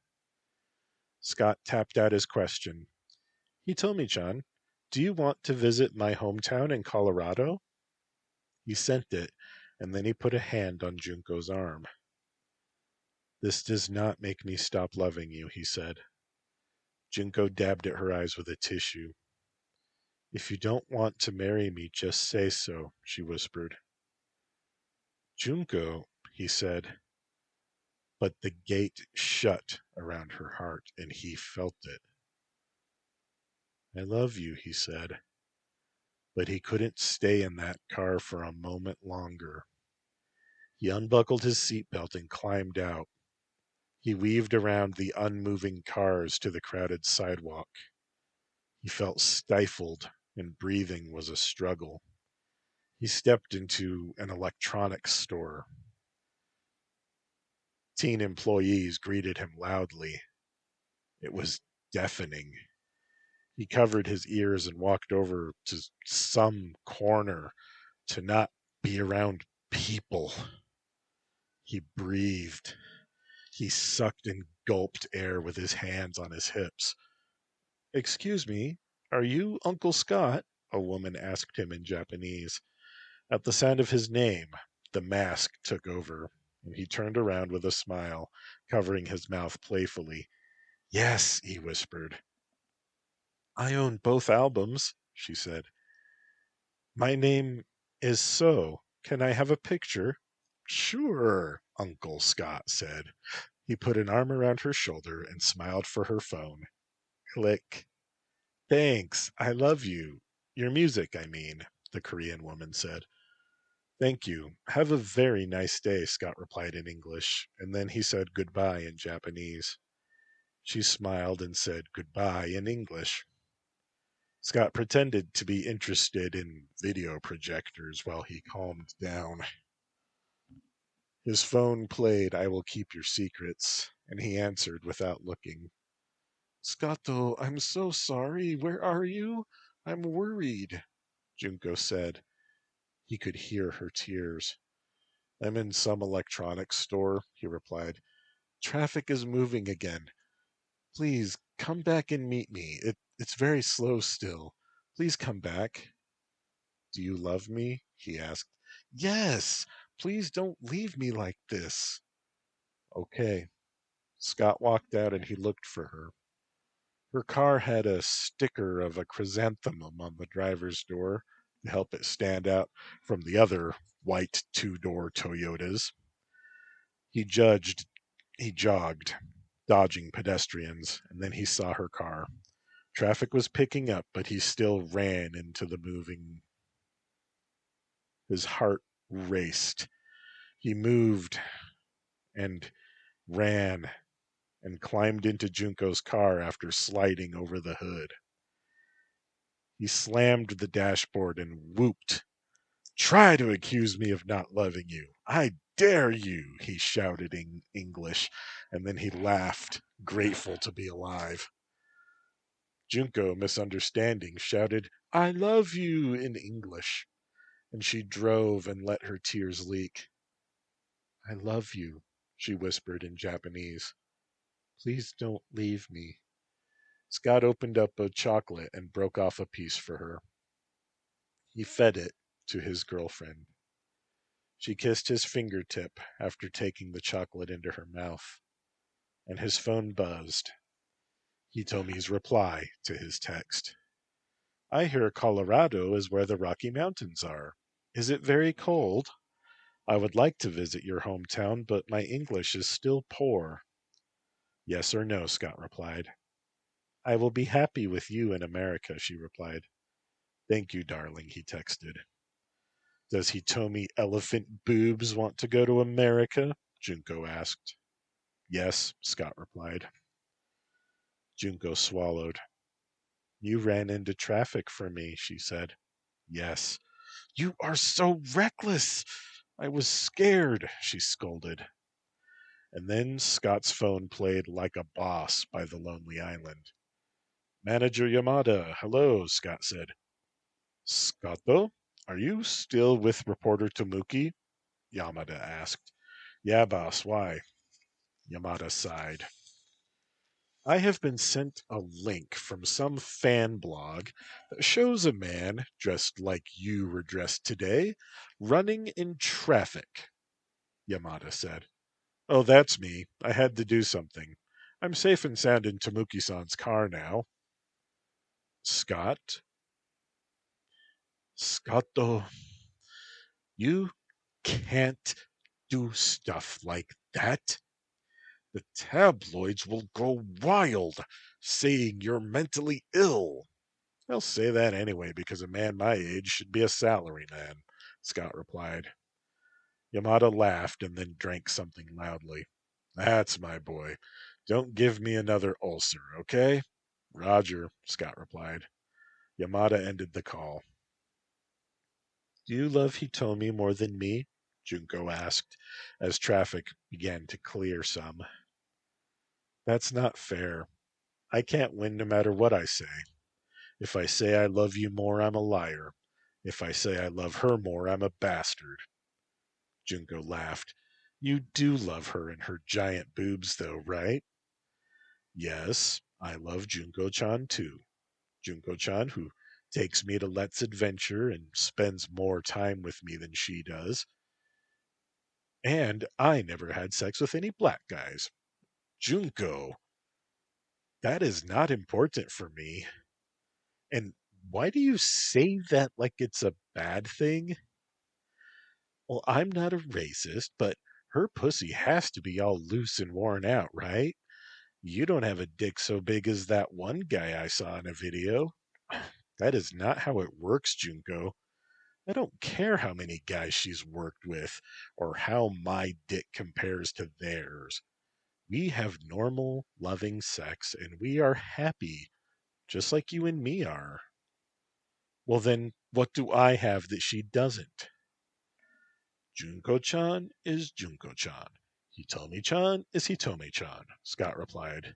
Scott tapped out his question. Hitomi-chan, do you want to visit my hometown in Colorado? He sent it, and then he put a hand on Junko's arm. This does not make me stop loving you, he said. Junko dabbed at her eyes with a tissue. If you don't want to marry me, just say so, she whispered. Junko, he said, but the gate shut around her heart, and he felt it. I love you, he said, but he couldn't stay in that car for a moment longer. He unbuckled his seatbelt and climbed out. He weaved around the unmoving cars to the crowded sidewalk. He felt stifled, and breathing was a struggle. He stepped into an electronics store. Teen employees greeted him loudly. It was deafening. He covered his ears and walked over to some corner to not be around people. He breathed. He sucked and gulped air with his hands on his hips. Excuse me, are you Uncle Scott? A woman asked him in Japanese. At the sound of his name, the mask took over, and he turned around with a smile, covering his mouth playfully. Yes, he whispered. I own both albums, she said. My name is So. Can I have a picture? Sure, Uncle Scott said. He put an arm around her shoulder and smiled for her phone. Click. Thanks, I love you. Your music, I mean, the Korean woman said. Thank you. Have a very nice day, Scott replied in English, and then he said goodbye in Japanese. She smiled and said goodbye in English. Scott pretended to be interested in video projectors while he calmed down. His phone played I Will Keep Your Secrets, and he answered without looking. Scotto, I'm so sorry. Where are you? I'm worried, Junko said. He could hear her tears. I'm in some electronics store, he replied. Traffic is moving again. Please, come back and meet me. It's very slow still. Please come back. Do you love me? He asked. Yes! Please don't leave me like this. Okay. Scott walked out and he looked for her. Her car had a sticker of a chrysanthemum on the driver's door to help it stand out from the other white two-door Toyotas. He jogged, dodging pedestrians, and then he saw her car. Traffic was picking up, but he still ran into the moving. His heart raced. He moved and ran and climbed into Junko's car after sliding over the hood. He slammed the dashboard and whooped. Try to accuse me of not loving you. I dare you, he shouted in English, and then he laughed, grateful to be alive. Junko, misunderstanding, shouted, I love you in English, and she drove and let her tears leak. I love you, she whispered in Japanese. Please don't leave me. Scott opened up a chocolate and broke off a piece for her. He fed it to his girlfriend. She kissed his fingertip after taking the chocolate into her mouth, and his phone buzzed. Hitomi's reply to his text. I hear Colorado is where the Rocky Mountains are. Is it very cold? I would like to visit your hometown, but my English is still poor. Yes or no, Scott replied. I will be happy with you in America, she replied. Thank you, darling, he texted. Does Hitomi Elephant Boobs want to go to America? Junko asked. Yes, Scott replied. Junko swallowed. You ran into traffic for me, she said. Yes. You are so reckless. I was scared, she scolded. And then Scott's phone played like a boss by the lonely island. Manager Yamada, hello, Scott said. Scotto, are you still with reporter Tomuki? Yamada asked. Yeah, boss, why? Yamada sighed. I have been sent a link from some fan blog that shows a man, dressed like you were dressed today, running in traffic, Yamada said. Oh, that's me. I had to do something. I'm safe and sound in Tamuki-san's car now. Scott? Scotto, you can't do stuff like that. The tabloids will go wild, saying you're mentally ill. They'll say that anyway because a man my age should be a salaryman, Scott replied. Yamada laughed and then drank something loudly. That's my boy. Don't give me another ulcer, okay? Roger, Scott replied. Yamada ended the call. Do you love Hitomi more than me? Junko asked, as traffic began to clear some. That's not fair. I can't win no matter what I say. If I say I love you more, I'm a liar. If I say I love her more, I'm a bastard. Junko laughed. You do love her and her giant boobs, though, right? Yes, I love Junko-chan, too. Junko-chan, who takes me to Let's Adventure and spends more time with me than she does. And I never had sex with any black guys. Junko, that is not important for me. And why do you say that like it's a bad thing? Well, I'm not a racist, but her pussy has to be all loose and worn out, right? You don't have a dick so big as that one guy I saw in a video. That is not how it works, Junko. I don't care how many guys she's worked with or how my dick compares to theirs. We have normal, loving sex and we are happy, just like you and me are. Well, then, what do I have that she doesn't? Junko-chan is Junko-chan. Hitomi-chan is Hitomi-chan, Scott replied.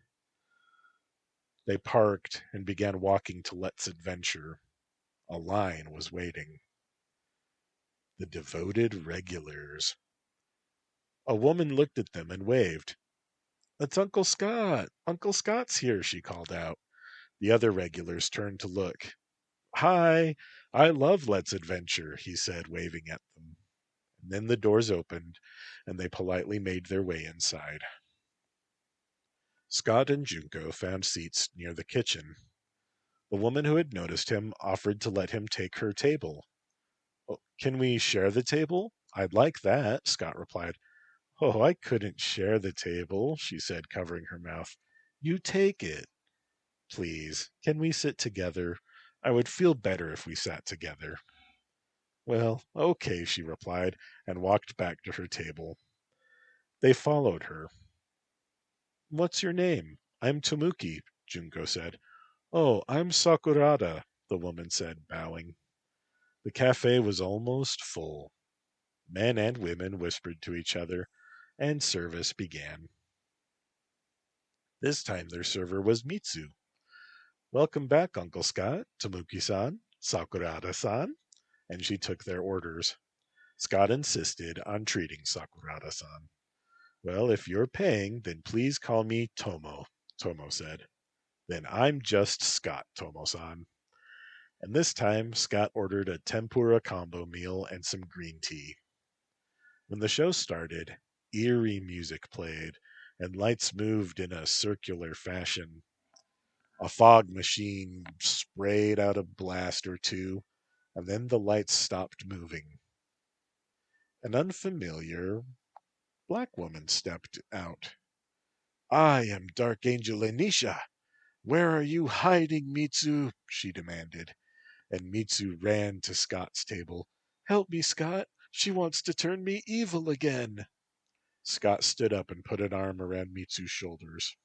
They parked and began walking to Let's Adventure. A line was waiting. The devoted regulars. A woman looked at them and waved. That's Uncle Scott. Uncle Scott's here, she called out. The other regulars turned to look. Hi, I love Let's Adventure, he said, waving at them. And then the doors opened, and they politely made their way inside. Scott and Junko found seats near the kitchen. The woman who had noticed him offered to let him take her table. "Oh, can we share the table? I'd like that," Scott replied. "Oh, I couldn't share the table," she said, covering her mouth. "You take it. Please, can we sit together? I would feel better if we sat together." "Well, okay," she replied, and walked back to her table. They followed her. "What's your name?" "I'm Tomuki," Junko said. "Oh, I'm Sakurada," the woman said, bowing. The cafe was almost full. Men and women whispered to each other, and service began. This time their server was Mitsu. "Welcome back, Uncle Scott, Tomuki-san, Sakurada-san," and she took their orders. Scott insisted on treating Sakurada-san. "Well, if you're paying, then please call me Tomo," Tomo said. "Then I'm just Scott, Tomo-san." And this time, Scott ordered a tempura combo meal and some green tea. When the show started, eerie music played, and lights moved in a circular fashion. A fog machine sprayed out a blast or two, and then the lights stopped moving. An unfamiliar black woman stepped out. "I am Dark Angel Anisha. Where are you hiding, Mitsu?" she demanded. And Mitsu ran to Scott's table. "Help me, Scott. She wants to turn me evil again." Scott stood up and put an arm around Mitsu's shoulders.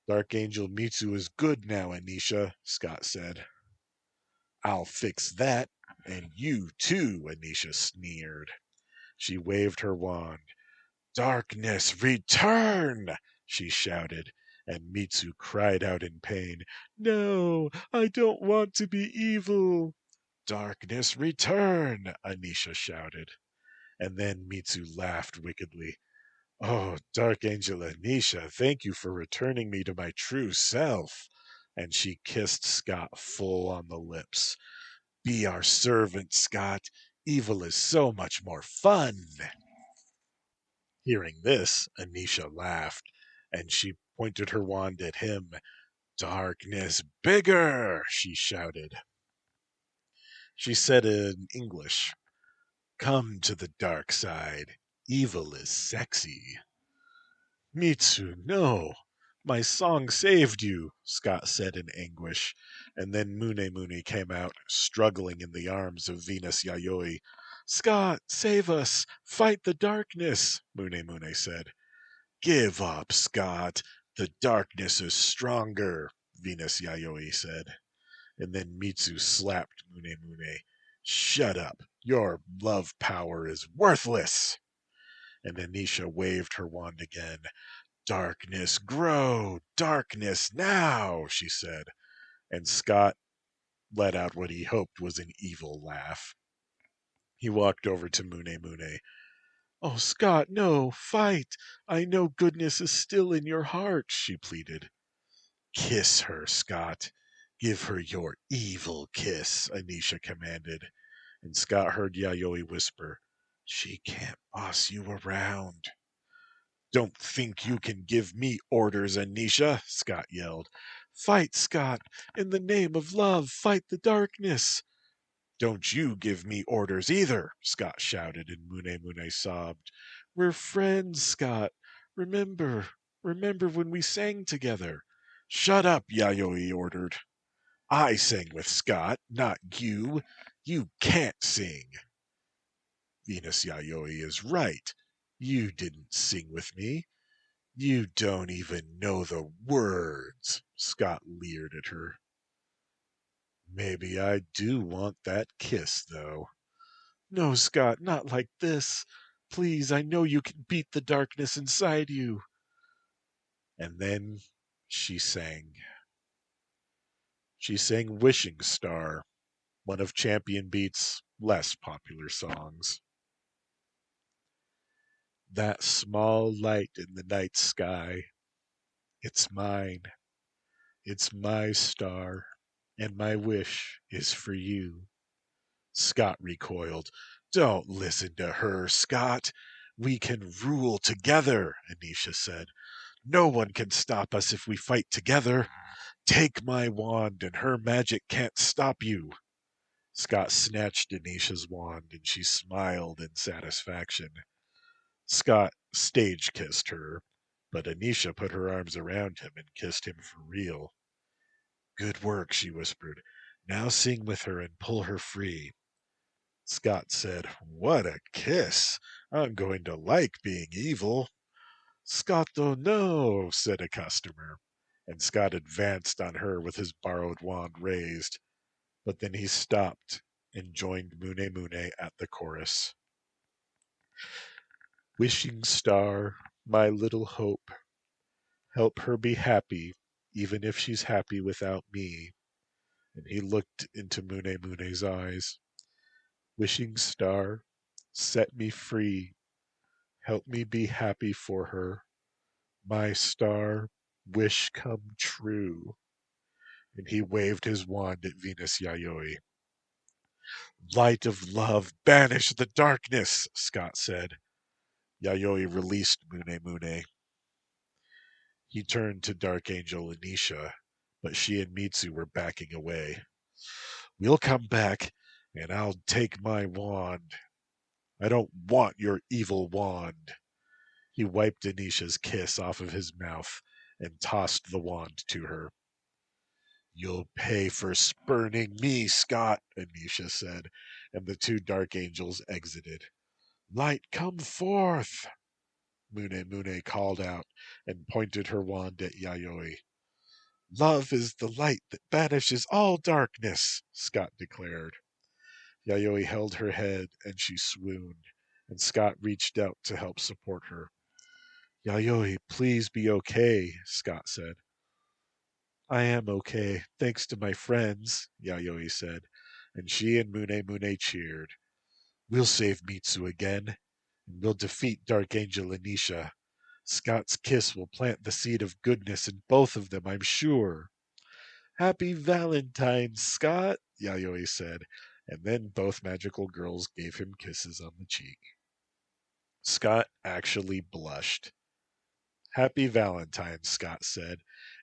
"Dark Angel Mitsu is good now, Anisha," Scott said. "I'll fix that, and you too," Anisha sneered. She waved her wand. Darkness, return! She shouted, and Mitsu cried out in pain, No, I don't want to be evil. Darkness, return! Anisha shouted. And then Mitsu laughed wickedly. Oh, Dark Angel Anisha, thank you for returning me to my true self. And she kissed Scott full on the lips. Be our servant, Scott. Evil is so much more fun. Hearing this, Anisha laughed, and she pointed her wand at him. Darkness bigger, she shouted. She said in English, Come to the dark side. Evil is sexy. Mitsu, no. My song saved you, Scott said in anguish, and then Mune came out, struggling in the arms of Venus Yayoi. Scott, save us! Fight the darkness, Mune said. Give up, Scott. The darkness is stronger, Venus Yayoi said. And then Mitsu slapped Mune. Shut up. Your love power is worthless. And Anisha waved her wand again. Darkness grow, darkness now, she said. And Scott let out what he hoped was an evil laugh. He walked over to Mune. Oh, Scott, no, fight. I know goodness is still in your heart, she pleaded. Kiss her, Scott. Give her your evil kiss, Anisha commanded. And Scott heard Yayoi whisper, She can't boss you around. Don't think you can give me orders, Anisha, Scott yelled. Fight, Scott. In the name of love, fight the darkness. Don't you give me orders either, Scott shouted, and Mune sobbed. We're friends, Scott. Remember when we sang together. Shut up, Yayoi ordered. I sang with Scott, not you. You can't sing. Venus Yayoi is right. You didn't sing with me. You don't even know the words, Scott leered at her. Maybe I do want that kiss, though. No, Scott, not like this. Please, I know you can beat the darkness inside you. And then she sang. She sang Wishing Star, one of Champion Beat's less popular songs. That small light in the night sky, it's mine. It's my star, and my wish is for you. Scott recoiled. Don't listen to her, Scott. We can rule together, Anisha said. No one can stop us if we fight together. Take my wand, and her magic can't stop you. Scott snatched Anisha's wand, and she smiled in satisfaction. Scott stage kissed her, but Anisha put her arms around him and kissed him for real. Good work, she whispered. Now sing with her and pull her free. Scott said, What a kiss! I'm going to like being evil. Scotto, no, said a customer, and Scott advanced on her with his borrowed wand raised, but then he stopped and joined Mune at the chorus. Wishing star, my little hope, help her be happy, even if she's happy without me. And he looked into Mune's eyes. Wishing star, set me free, help me be happy for her. My star, wish come true. And he waved his wand at Venus Yayoi. Light of love, banish the darkness, Scott said. Yayoi released Mune. He turned to Dark Angel Anisha, but she and Mitsu were backing away. We'll come back, and I'll take my wand. I don't want your evil wand. He wiped Anisha's kiss off of his mouth and tossed the wand to her. You'll pay for spurning me, Scott, Anisha said, and the two dark angels exited. Light, come forth, Mune called out and pointed her wand at Yayoi. Love is the light that banishes all darkness, Scott declared. Yayoi held her head and she swooned, and Scott reached out to help support her. Yayoi, please be okay, Scott said. I am okay, thanks to my friends, Yayoi said, and she and Mune cheered. We'll save Mitsu again, and we'll defeat Dark Angel Anisha. Scott's kiss will plant the seed of goodness in both of them, I'm sure. Happy Valentine, Scott, Yayoi said, and then both magical girls gave him kisses on the cheek. Scott actually blushed. Happy Valentine, Scott said,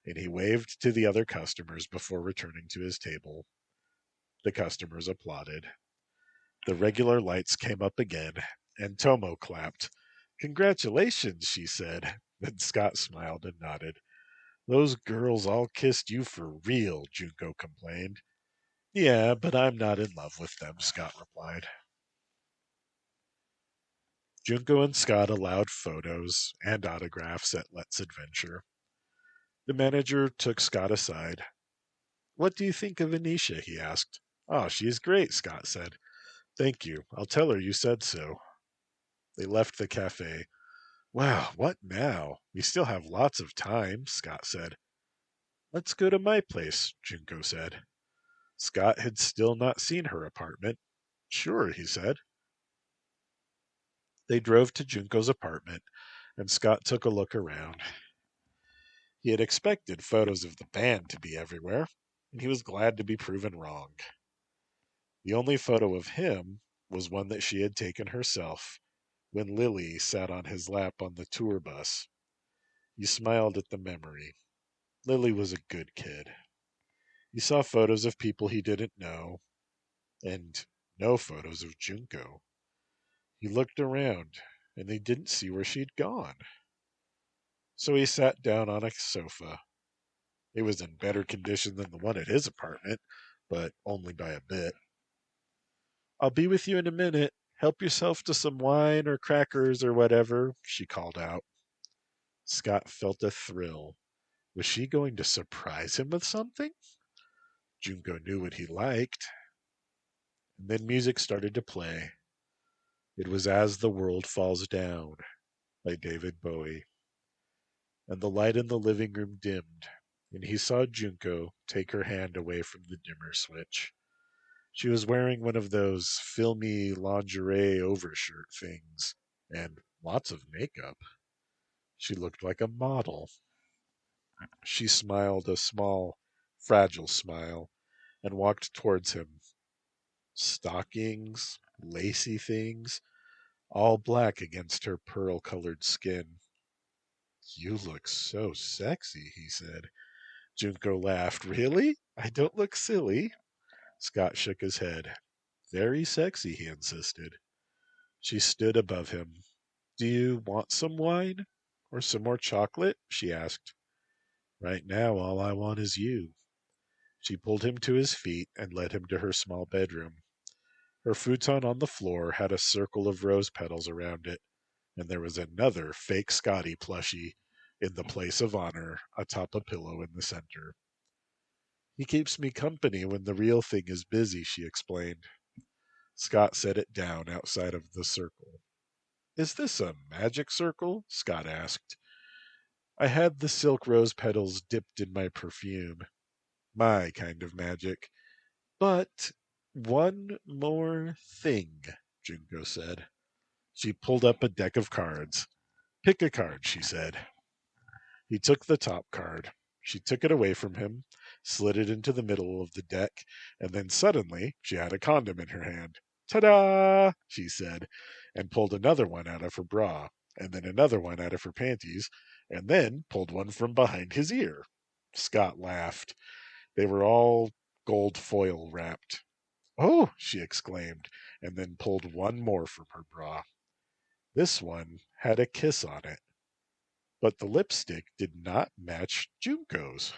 and he waved to the other customers before returning to his table. The customers applauded. The regular lights came up again, and Tomo clapped. Congratulations, she said. Then Scott smiled and nodded. Those girls all kissed you for real, Junko complained. Yeah, but I'm not in love with them, Scott replied. Junko and Scott allowed photos and autographs at Let's Adventure. The manager took Scott aside. What do you think of Anisha? He asked. Oh, she's great, Scott said. Thank you. I'll tell her you said so. They left the cafe. Wow, what now? We still have lots of time, Scott said. Let's go to my place, Junko said. Scott had still not seen her apartment. Sure, he said. They drove to Junko's apartment, and Scott took a look around. He had expected photos of the band to be everywhere, and he was glad to be proven wrong. The only photo of him was one that she had taken herself when Lily sat on his lap on the tour bus. He smiled at the memory. Lily was a good kid. He saw photos of people he didn't know, and no photos of Junko. He looked around, and he didn't see where she'd gone. So he sat down on a sofa. It was in better condition than the one at his apartment, but only by a bit. I'll be with you in a minute. Help yourself to some wine or crackers or whatever, she called out. Scott felt a thrill. Was she going to surprise him with something? Junko knew what he liked. And then music started to play. It was As the World Falls Down by David Bowie. And the light in the living room dimmed, and he saw Junko take her hand away from the dimmer switch. She was wearing one of those filmy lingerie overshirt things, and lots of makeup. She looked like a model. She smiled a small, fragile smile and walked towards him. Stockings, lacy things, all black against her pearl-colored skin. You look so sexy, he said. Junko laughed. Really? I don't look silly. Scott shook his head. Very sexy, he insisted. She stood above him. Do you want some wine? Or some more chocolate? She asked. Right now, all I want is you. She pulled him to his feet and led him to her small bedroom. Her futon on the floor had a circle of rose petals around it, and there was another fake Scotty plushie in the place of honor atop a pillow in the center. He keeps me company when the real thing is busy, she explained. Scott set it down outside of the circle. Is this a magic circle? Scott asked. I had the silk rose petals dipped in my perfume. My kind of magic. But one more thing, Junko said. She pulled up a deck of cards. Pick a card, she said. He took the top card. She took it away from him, slid it into the middle of the deck, and then suddenly she had a condom in her hand. Ta-da! She said, and pulled another one out of her bra, and then another one out of her panties, and then pulled one from behind his ear. Scott laughed. They were all gold foil wrapped. Oh, she exclaimed, and then pulled one more from her bra. This one had a kiss on it, but the lipstick did not match Junko's.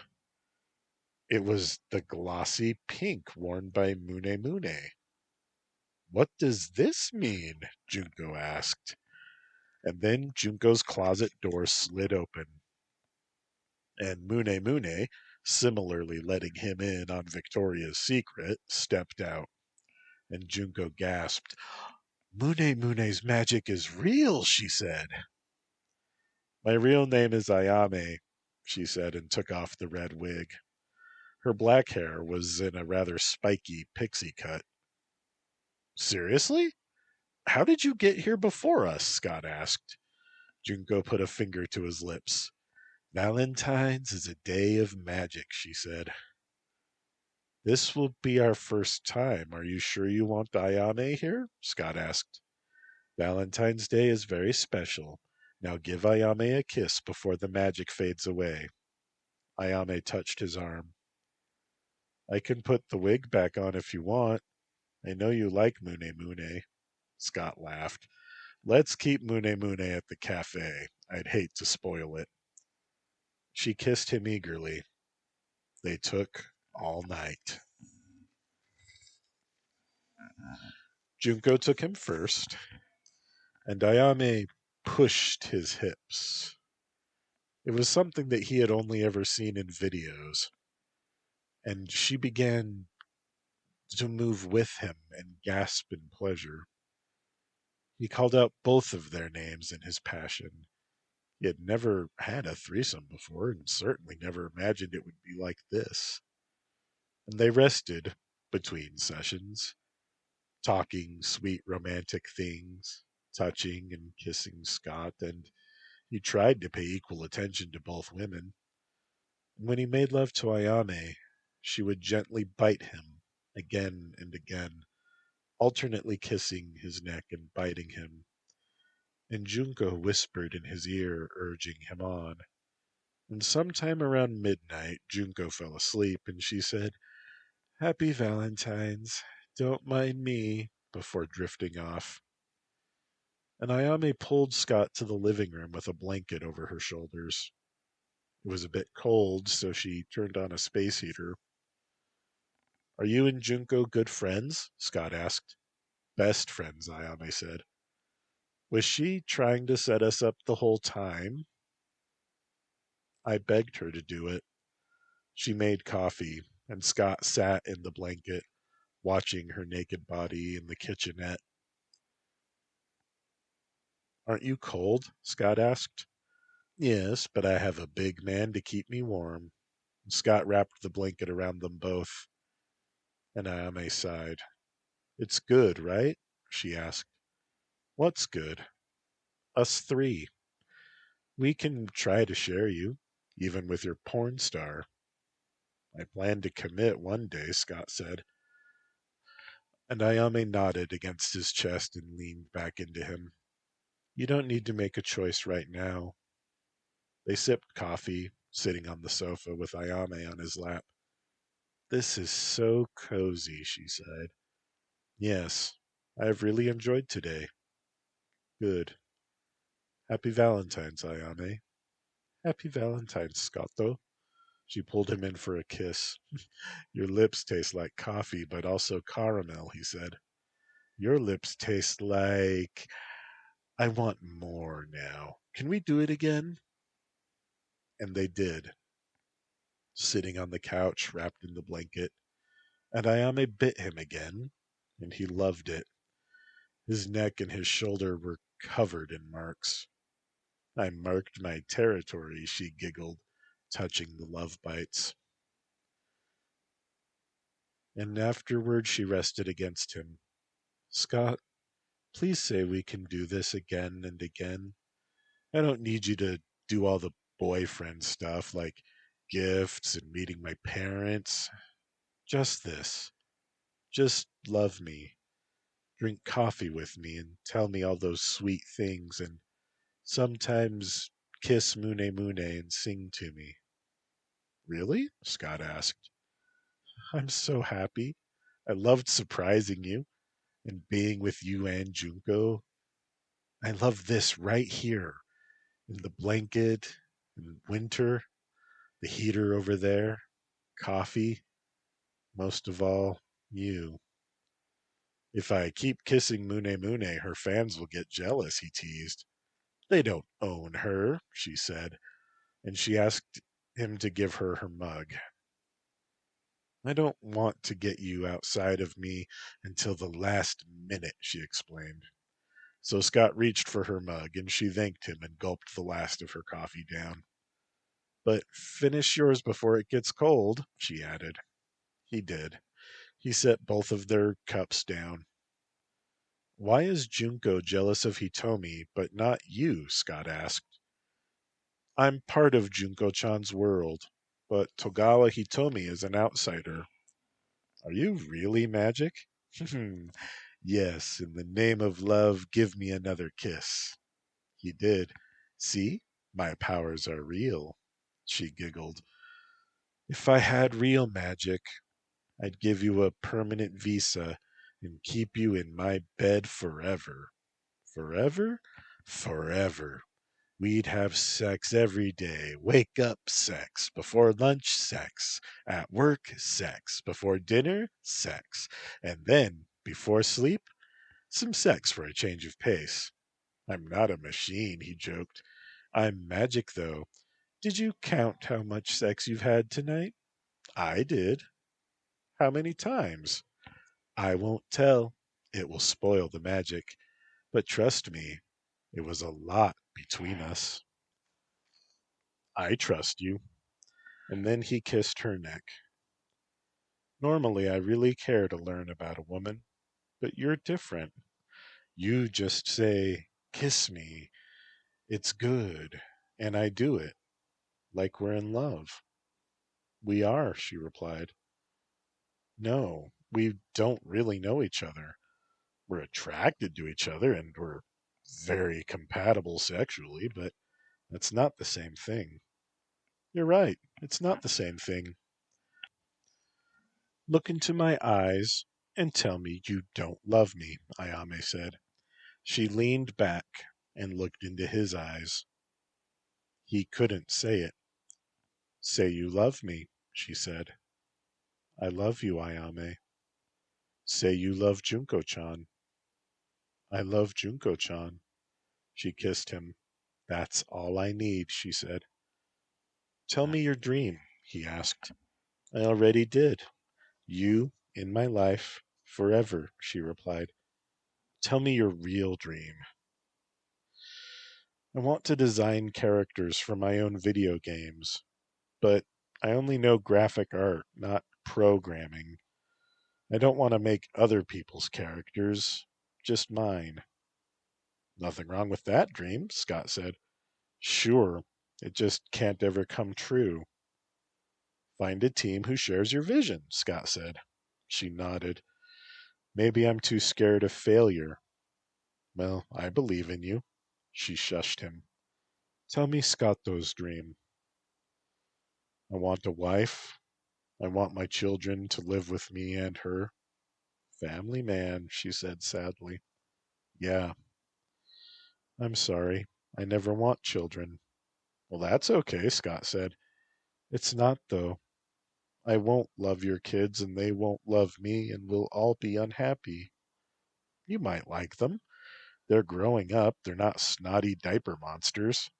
It was the glossy pink worn by Mune. What does this mean? Junko asked. And then Junko's closet door slid open, and Mune, similarly letting him in on Victoria's secret, stepped out. And Junko gasped. Mune's magic is real, she said. My real name is Ayame, she said, and took off the red wig. Her black hair was in a rather spiky pixie cut. Seriously? How did you get here before us? Scott asked. Junko put a finger to his lips. Valentine's is a day of magic, she said. This will be our first time. Are you sure you want Ayame here? Scott asked. Valentine's Day is very special. Now give Ayame a kiss before the magic fades away. Ayame touched his arm. I can put the wig back on if you want. I know you like Mune Mune. Scott laughed. Let's keep Mune Mune at the cafe. I'd hate to spoil it. She kissed him eagerly. They took all night. Junko took him first, and Ayame pushed his hips. It was something that he had only ever seen in videos, and she began to move with him and gasp in pleasure. He called out both of their names in his passion. He had never had a threesome before, and certainly never imagined it would be like this. And they rested between sessions, talking sweet romantic things, touching and kissing Scott, and he tried to pay equal attention to both women. When he made love to Ayame, she would gently bite him again and again, alternately kissing his neck and biting him. And Junko whispered in his ear, urging him on. And sometime around midnight, Junko fell asleep, and she said, Happy Valentine's, don't mind me, before drifting off. And Ayame pulled Scott to the living room with a blanket over her shoulders. It was a bit cold, so she turned on a space heater. Are you and Junko good friends? Scott asked. Best friends, Ayame said. Was she trying to set us up the whole time? I begged her to do it. She made coffee, and Scott sat in the blanket, watching her naked body in the kitchenette. Aren't you cold? Scott asked. Yes, but I have a big man to keep me warm. Scott wrapped the blanket around them both, and Ayame sighed. It's good, right? She asked. What's good? Us three. We can try to share you, even with your porn star. I plan to commit one day, Scott said, and Ayame nodded against his chest and leaned back into him. You don't need to make a choice right now. They sipped coffee, sitting on the sofa with Ayame on his lap. This is so cozy, she sighed. Yes, I've really enjoyed today. Good. Happy Valentine's, Ayame. Happy Valentine's, Scotto. She pulled him in for a kiss. Your lips taste like coffee, but also caramel, he said. Your lips taste like... I want more now. Can we do it again? And they did, sitting on the couch, wrapped in the blanket. And Ayame bit him again, and he loved it. His neck and his shoulder were covered in marks. I marked my territory, she giggled, touching the love bites. And afterward she rested against him. Scott, please say we can do this again and again. I don't need you to do all the boyfriend stuff like gifts and meeting my parents. Just this. Just love me. Drink coffee with me and tell me all those sweet things and sometimes kiss Mune Mune and sing to me. Really? Scott asked. I'm so happy. I loved surprising you and being with you and Junko. I love this right here in the blanket in winter, the heater over there, coffee, most of all, you. If I keep kissing Mune Mune, her fans will get jealous, he teased. They don't own her, she said, and she asked him to give her her mug. I don't want to get you outside of me until the last minute, she explained. So Scott reached for her mug, and she thanked him and gulped the last of her coffee down. But finish yours before it gets cold, she added. He did. He set both of their cups down. Why is Junko jealous of Hitomi, but not you? Scott asked. I'm part of Junko-chan's world, but Togawa Hitomi is an outsider. Are you really magic? Yes, in the name of love, give me another kiss. He did. See, my powers are real. She giggled. If I had real magic, I'd give you a permanent visa and keep you in my bed forever. Forever? Forever. We'd have sex every day. Wake up, sex. Before lunch, sex. At work, sex. Before dinner, sex. And then, before sleep, some sex for a change of pace. I'm not a machine, he joked. I'm magic, though. Did you count how much sex you've had tonight? I did. How many times? I won't tell. It will spoil the magic. But trust me, it was a lot between us. I trust you. And then he kissed her neck. Normally, I really care to learn about a woman, but you're different. You just say, kiss me, it's good, and I do it, like we're in love. We are, she replied. No, we don't really know each other. We're attracted to each other and we're very compatible sexually, but that's not the same thing. You're right, it's not the same thing. Look into my eyes and tell me you don't love me, Ayame said. She leaned back and looked into his eyes. He couldn't say it. Say you love me, she said. I love you, Ayame. Say you love Junko-chan. I love Junko-chan. She kissed him. That's all I need, she said. Tell me your dream, he asked. I already did. You in my life forever, she replied. Tell me your real dream. I want to design characters for my own video games, but I only know graphic art, not programming. I don't want to make other people's characters, just mine. Nothing wrong with that dream, Scott said. Sure, it just can't ever come true. Find a team who shares your vision, Scott said. She nodded. Maybe I'm too scared of failure. Well, I believe in you. She shushed him. Tell me Scotto's dream. I want a wife. I want my children to live with me and her. Family man, she said sadly. Yeah, I'm sorry. I never want children. Well, that's okay, Scott said. It's not, though. I won't love your kids and they won't love me and we'll all be unhappy. You might like them. They're growing up. They're not snotty diaper monsters.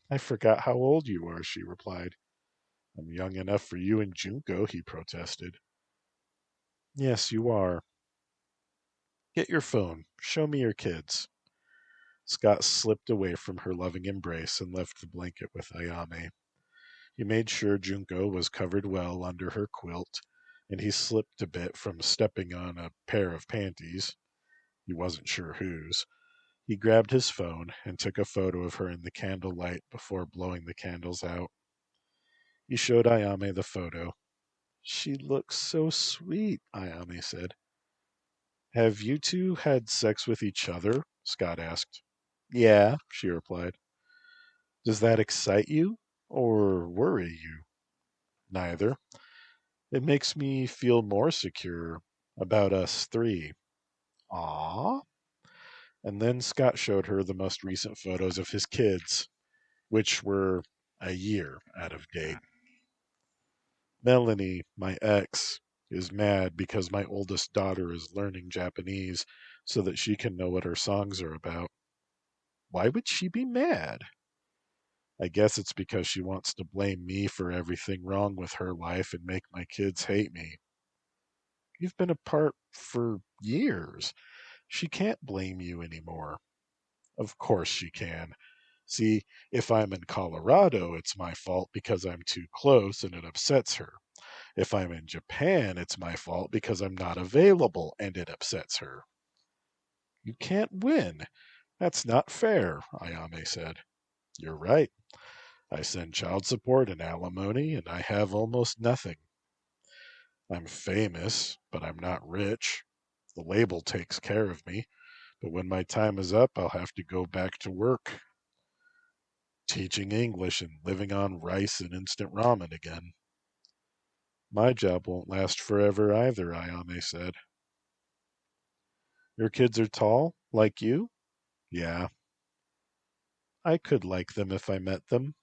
I forgot how old you are, she replied. I'm young enough for you and Junko, he protested. Yes, you are. Get your phone. Show me your kids. Scott slipped away from her loving embrace and left the blanket with Ayame. He made sure Junko was covered well under her quilt, and he slipped a bit from stepping on a pair of panties. He wasn't sure whose. He grabbed his phone and took a photo of her in the candlelight before blowing the candles out. He showed Ayame the photo. She looks so sweet, Ayame said. Have you two had sex with each other? Scott asked. Yeah, she replied. Does that excite you or worry you? Neither. It makes me feel more secure about us three. Ah. And then Scott showed her the most recent photos of his kids, which were a year out of date. Melanie, my ex, is mad because my oldest daughter is learning Japanese so that she can know what her songs are about. Why would she be mad? I guess it's because she wants to blame me for everything wrong with her life and make my kids hate me. You've been apart for years. She can't blame you anymore. Of course she can. See, if I'm in Colorado, it's my fault because I'm too close and it upsets her. If I'm in Japan, it's my fault because I'm not available and it upsets her. You can't win. That's not fair, Ayame said. You're right. I send child support and alimony, and I have almost nothing. I'm famous, but I'm not rich. The label takes care of me, but when my time is up, I'll have to go back to work, teaching English and living on rice and instant ramen again. My job won't last forever either, Ayame said. Your kids are tall, like you? Yeah, I could like them if I met them.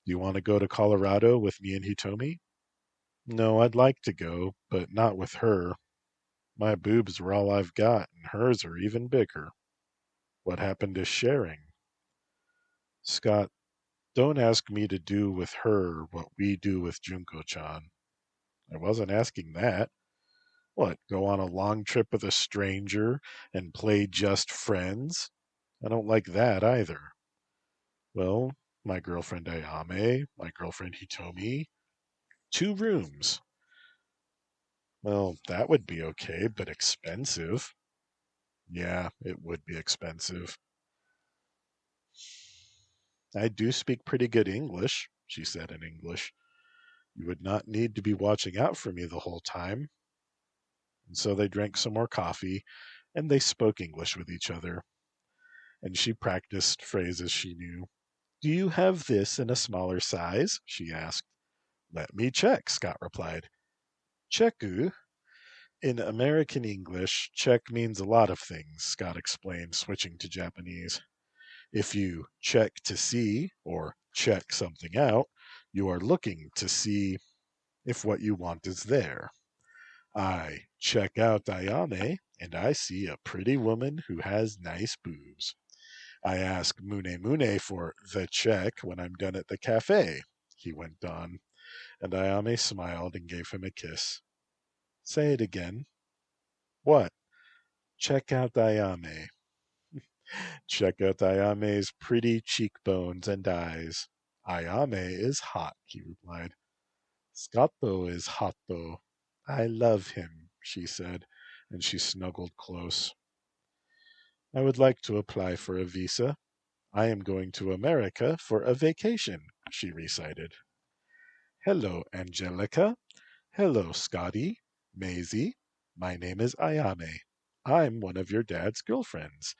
Do you want to go to Colorado with me and Hitomi? No, I'd like to go, but not with her. My boobs are all I've got, and hers are even bigger. What happened to sharing? Scott, don't ask me to do with her what we do with Junko-chan. I wasn't asking that. What, go on a long trip with a stranger and play just friends? I don't like that either. Well, my girlfriend Ayame, my girlfriend Hitomi, 2 rooms. Well, that would be okay, but expensive. Yeah, it would be expensive. I do speak pretty good English, she said in English. You would not need to be watching out for me the whole time. And so they drank some more coffee, and they spoke English with each other. And she practiced phrases she knew. Do you have this in a smaller size? She asked. Let me check, Scott replied. Cheku? In American English, check means a lot of things, Scott explained, switching to Japanese. If you check to see or check something out, you are looking to see if what you want is there. I check out Ayame and I see a pretty woman who has nice boobs. I ask Mune Mune for the check when I'm done at the cafe, he went on, and Ayame smiled and gave him a kiss. Say it again. What? Check out Ayame. Check out Ayame's pretty cheekbones and eyes. Ayame is hot, he replied. Scotto is hot though. I love him, she said, and she snuggled close. I would like to apply for a visa. I am going to America for a vacation, she recited. Hello, Angelica. Hello, Scotty. Maisie. My name is Ayame. I'm one of your dad's girlfriends.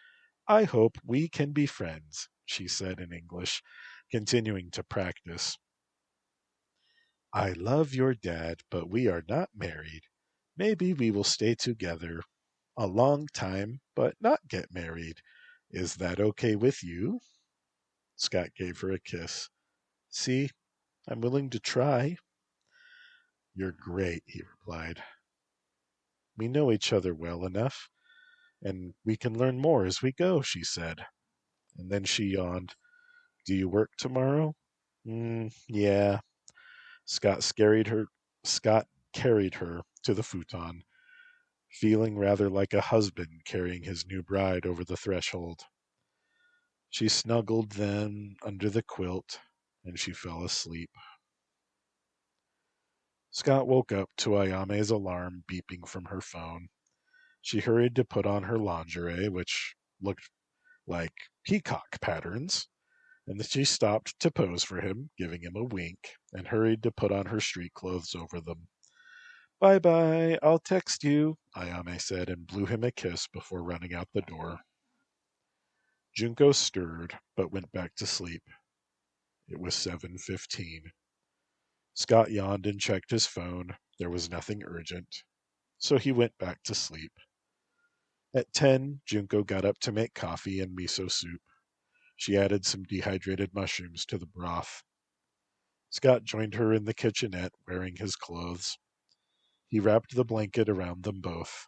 I hope we can be friends, she said in English, continuing to practice. I love your dad, but we are not married. Maybe we will stay together a long time, but not get married. Is that okay with you? Scott gave her a kiss. See, I'm willing to try. You're great, he replied. We know each other well enough, and we can learn more as we go, she said. And then she yawned. Do you work tomorrow? Yeah. Scott carried her to the futon, feeling rather like a husband carrying his new bride over the threshold. She snuggled then under the quilt, and she fell asleep. Scott woke up to Ayame's alarm beeping from her phone. She hurried to put on her lingerie, which looked like peacock patterns, and then she stopped to pose for him, giving him a wink, and hurried to put on her street clothes over them. Bye bye, I'll text you, Ayame said, and blew him a kiss before running out the door. Junko stirred, but went back to sleep. It was 7:15. Scott yawned and checked his phone. There was nothing urgent, so he went back to sleep. At 10, Junko got up to make coffee and miso soup. She added some dehydrated mushrooms to the broth. Scott joined her in the kitchenette, wearing his clothes. He wrapped the blanket around them both.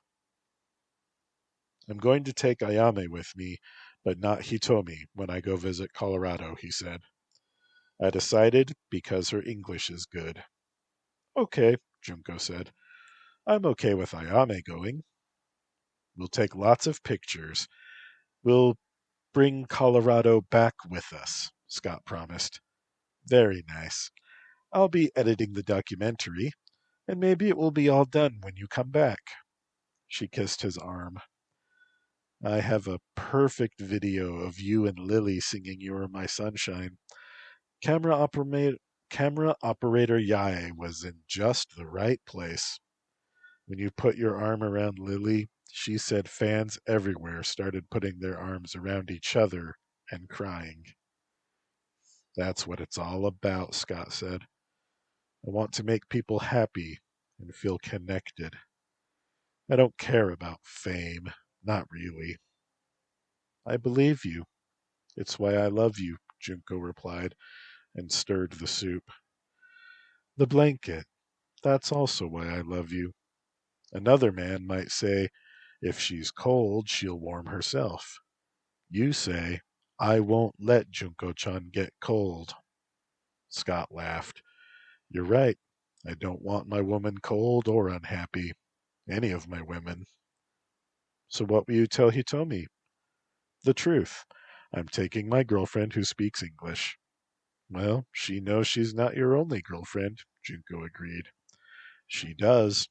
I'm going to take Ayame with me, but not Hitomi when I go visit Colorado, he said. I decided because her English is good. Okay, Junko said. I'm okay with Ayame going. We'll take lots of pictures. We'll bring Colorado back with us, Scott promised. Very nice. I'll be editing the documentary, and maybe it will be all done when you come back. She kissed his arm. I have a perfect video of you and Lily singing You're My Sunshine. Camera, camera operator Yae was in just the right place. When you put your arm around Lily, she said fans everywhere started putting their arms around each other and crying. That's what it's all about, Scott said. I want to make people happy and feel connected. I don't care about fame. Not really. I believe you. It's why I love you, Junko replied and stirred the soup. The blanket. That's also why I love you. Another man might say, if she's cold, she'll warm herself. You say, I won't let Junko-chan get cold. Scott laughed. You're right. I don't want my woman cold or unhappy. Any of my women. So what will you tell Hitomi? The truth. I'm taking my girlfriend who speaks English. Well, she knows she's not your only girlfriend, Junko agreed. She does.